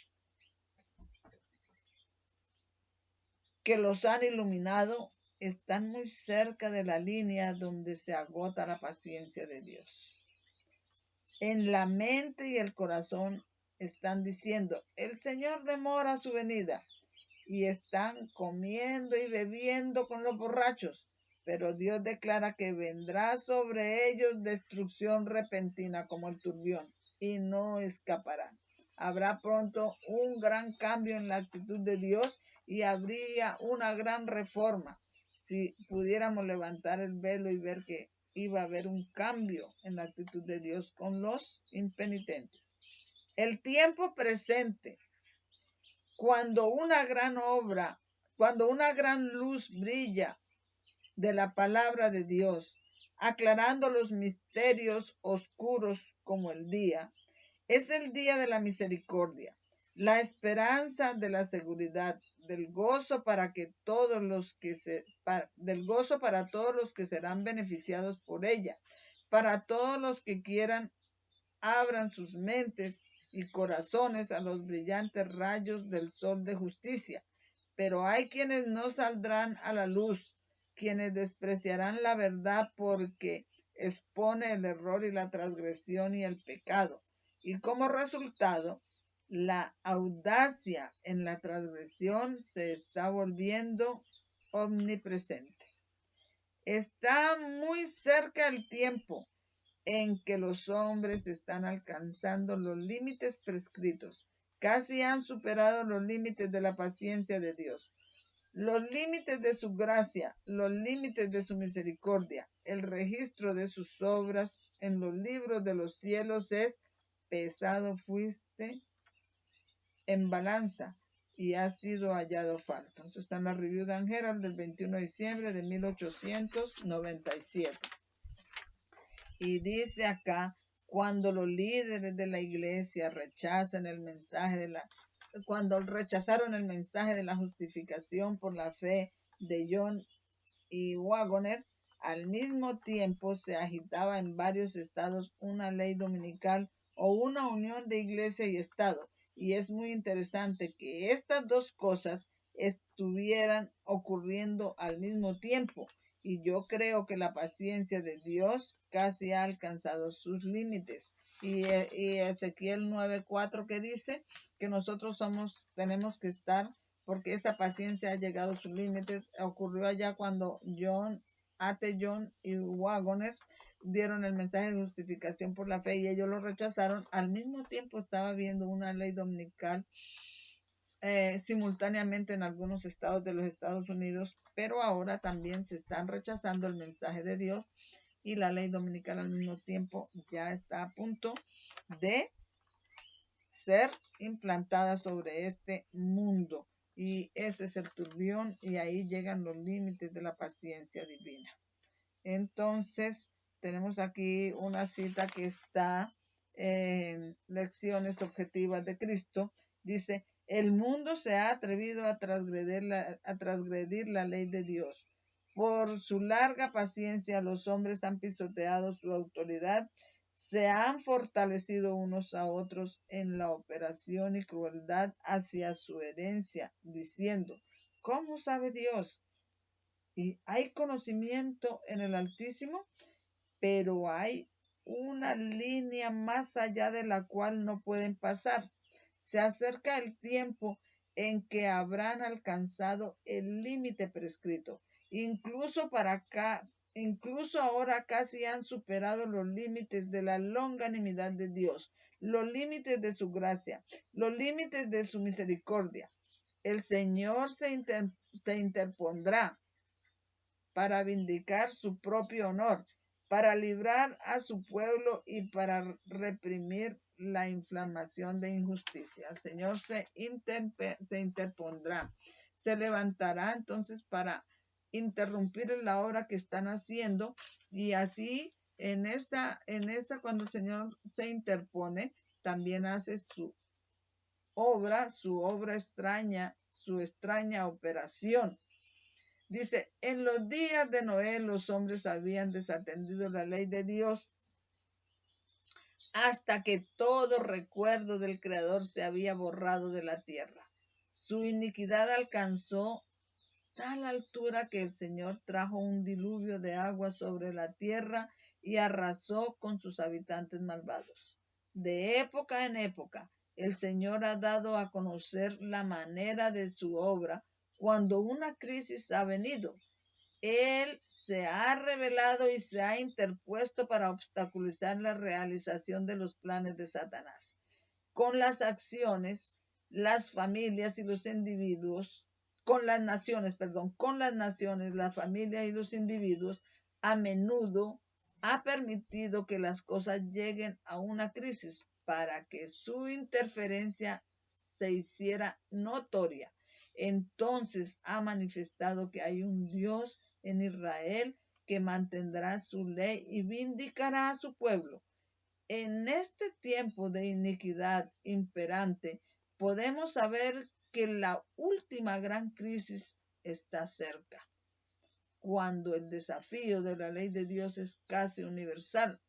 S1: que los han iluminado están muy cerca de la línea donde se agota la paciencia de Dios. En la mente y el corazón están diciendo, el Señor demora su venida, y están comiendo y bebiendo con los borrachos, pero Dios declara que vendrá sobre ellos destrucción repentina como el turbión, y no escaparán. Habrá pronto un gran cambio en la actitud de Dios y habría una gran reforma si pudiéramos levantar el velo y ver que iba a haber un cambio en la actitud de Dios con los impenitentes. El tiempo presente, cuando una gran luz brilla de la palabra de Dios, aclarando los misterios oscuros como el día, es el día de la misericordia, la esperanza de la seguridad, del gozo para todos los que serán beneficiados por ella, para todos los que quieran abran sus mentes y corazones a los brillantes rayos del sol de justicia. Pero hay quienes no saldrán a la luz, quienes despreciarán la verdad porque expone el error y la transgresión y el pecado. Y como resultado, la audacia en la transgresión se está volviendo omnipresente. Está muy cerca el tiempo en que los hombres están alcanzando los límites prescritos. Casi han superado los límites de la paciencia de Dios, los límites de su gracia, los límites de su misericordia. El registro de sus obras en los libros de los cielos es pesado fuiste en balanza y ha sido hallado falto. Eso está en la Review and Herald del 21 de diciembre de 1897. Y dice acá, cuando los líderes de la iglesia rechazaron el mensaje de la justificación por la fe de John y Waggoner, al mismo tiempo se agitaba en varios estados una ley dominical o una unión de iglesia y estado. Y es muy interesante que estas dos cosas estuvieran ocurriendo al mismo tiempo. Y yo creo que la paciencia de Dios casi ha alcanzado sus límites. Y Ezequiel 9:4 que dice que nosotros tenemos que estar, porque esa paciencia ha llegado a sus límites. Ocurrió allá cuando John y Waggoner dieron el mensaje de justificación por la fe y ellos lo rechazaron. Al mismo tiempo estaba habiendo una ley dominical simultáneamente en algunos estados de los Estados Unidos, pero ahora también se están rechazando el mensaje de Dios y la ley dominical al mismo tiempo ya está a punto de ser implantada sobre este mundo. Y ese es el turbión y ahí llegan los límites de la paciencia divina. Entonces, tenemos aquí una cita que está en Lecciones Objetivas de Cristo. Dice, el mundo se ha atrevido a transgredir la ley de Dios. Por su larga paciencia, los hombres han pisoteado su autoridad, se han fortalecido unos a otros en la operación y crueldad hacia su herencia, diciendo, ¿cómo sabe Dios? Y hay conocimiento en el Altísimo, pero hay una línea más allá de la cual no pueden pasar. Se acerca el tiempo en que habrán alcanzado el límite prescrito. Incluso ahora casi han superado los límites de la longanimidad de Dios, los límites de su gracia, los límites de su misericordia. El Señor se interpondrá para vindicar su propio honor, para librar a su pueblo y para reprimir la inflamación de injusticia. El Señor se interpondrá, se levantará entonces para interrumpir la obra que están haciendo y así cuando el Señor se interpone, también hace su obra extraña, su extraña operación. Dice, en los días de Noé los hombres habían desatendido la ley de Dios hasta que todo recuerdo del Creador se había borrado de la tierra. Su iniquidad alcanzó tal altura que el Señor trajo un diluvio de agua sobre la tierra y arrasó con sus habitantes malvados. De época en época, el Señor ha dado a conocer la manera de su obra cuando una crisis ha venido. Él se ha revelado y se ha interpuesto para obstaculizar la realización de los planes de Satanás. Con las acciones, las familias y los individuos, con las naciones, las familias y los individuos, a menudo ha permitido que las cosas lleguen a una crisis para que su interferencia se hiciera notoria. Entonces ha manifestado que hay un Dios en Israel que mantendrá su ley y vindicará a su pueblo. En este tiempo de iniquidad imperante, podemos saber que la última gran crisis está cerca, cuando el desafío de la ley de Dios es casi universal,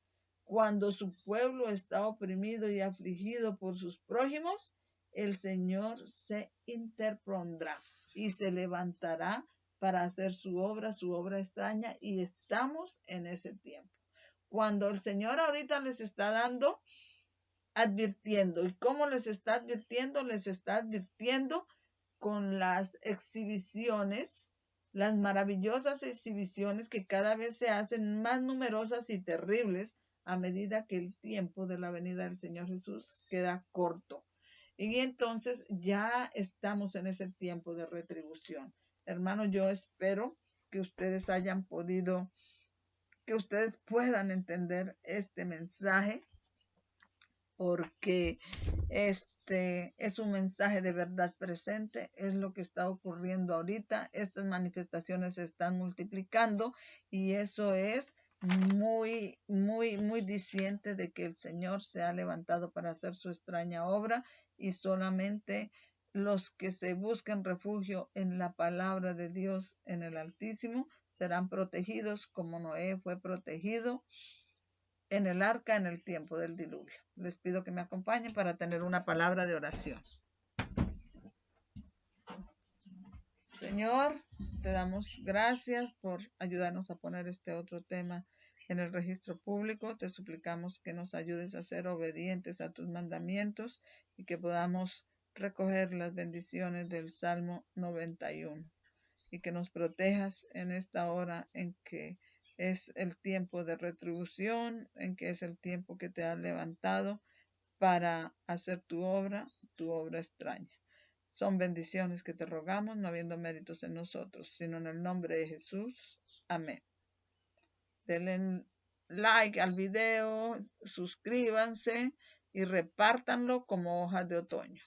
S1: cuando su pueblo está oprimido y afligido por sus prójimos, el Señor se interpondrá y se levantará para hacer su obra extraña, y estamos en ese tiempo. Cuando el Señor ahorita les está advirtiendo. ¿Y cómo les está advirtiendo? Les está advirtiendo con las exhibiciones, las maravillosas exhibiciones que cada vez se hacen más numerosas y terribles a medida que el tiempo de la venida del Señor Jesús queda corto. Y entonces ya estamos en ese tiempo de retribución. Hermanos, yo espero que ustedes puedan entender este mensaje, porque este es un mensaje de verdad presente, es lo que está ocurriendo ahorita. Estas manifestaciones se están multiplicando y eso es muy, muy, muy diciente de que el Señor se ha levantado para hacer su extraña obra, y solamente los que se busquen refugio en la palabra de Dios, en el Altísimo, serán protegidos como Noé fue protegido en el arca en el tiempo del diluvio. Les pido que me acompañen para tener una palabra de oración. Señor, te damos gracias por ayudarnos a poner este otro tema en el registro público. Te suplicamos que nos ayudes a ser obedientes a tus mandamientos y que podamos recoger las bendiciones del Salmo 91 y que nos protejas en esta hora en que es el tiempo de retribución, en que es el tiempo que te has levantado para hacer tu obra extraña. Son bendiciones que te rogamos, no habiendo méritos en nosotros, sino en el nombre de Jesús. Amén. Denle like al video, suscríbanse y repártanlo como hojas de otoño.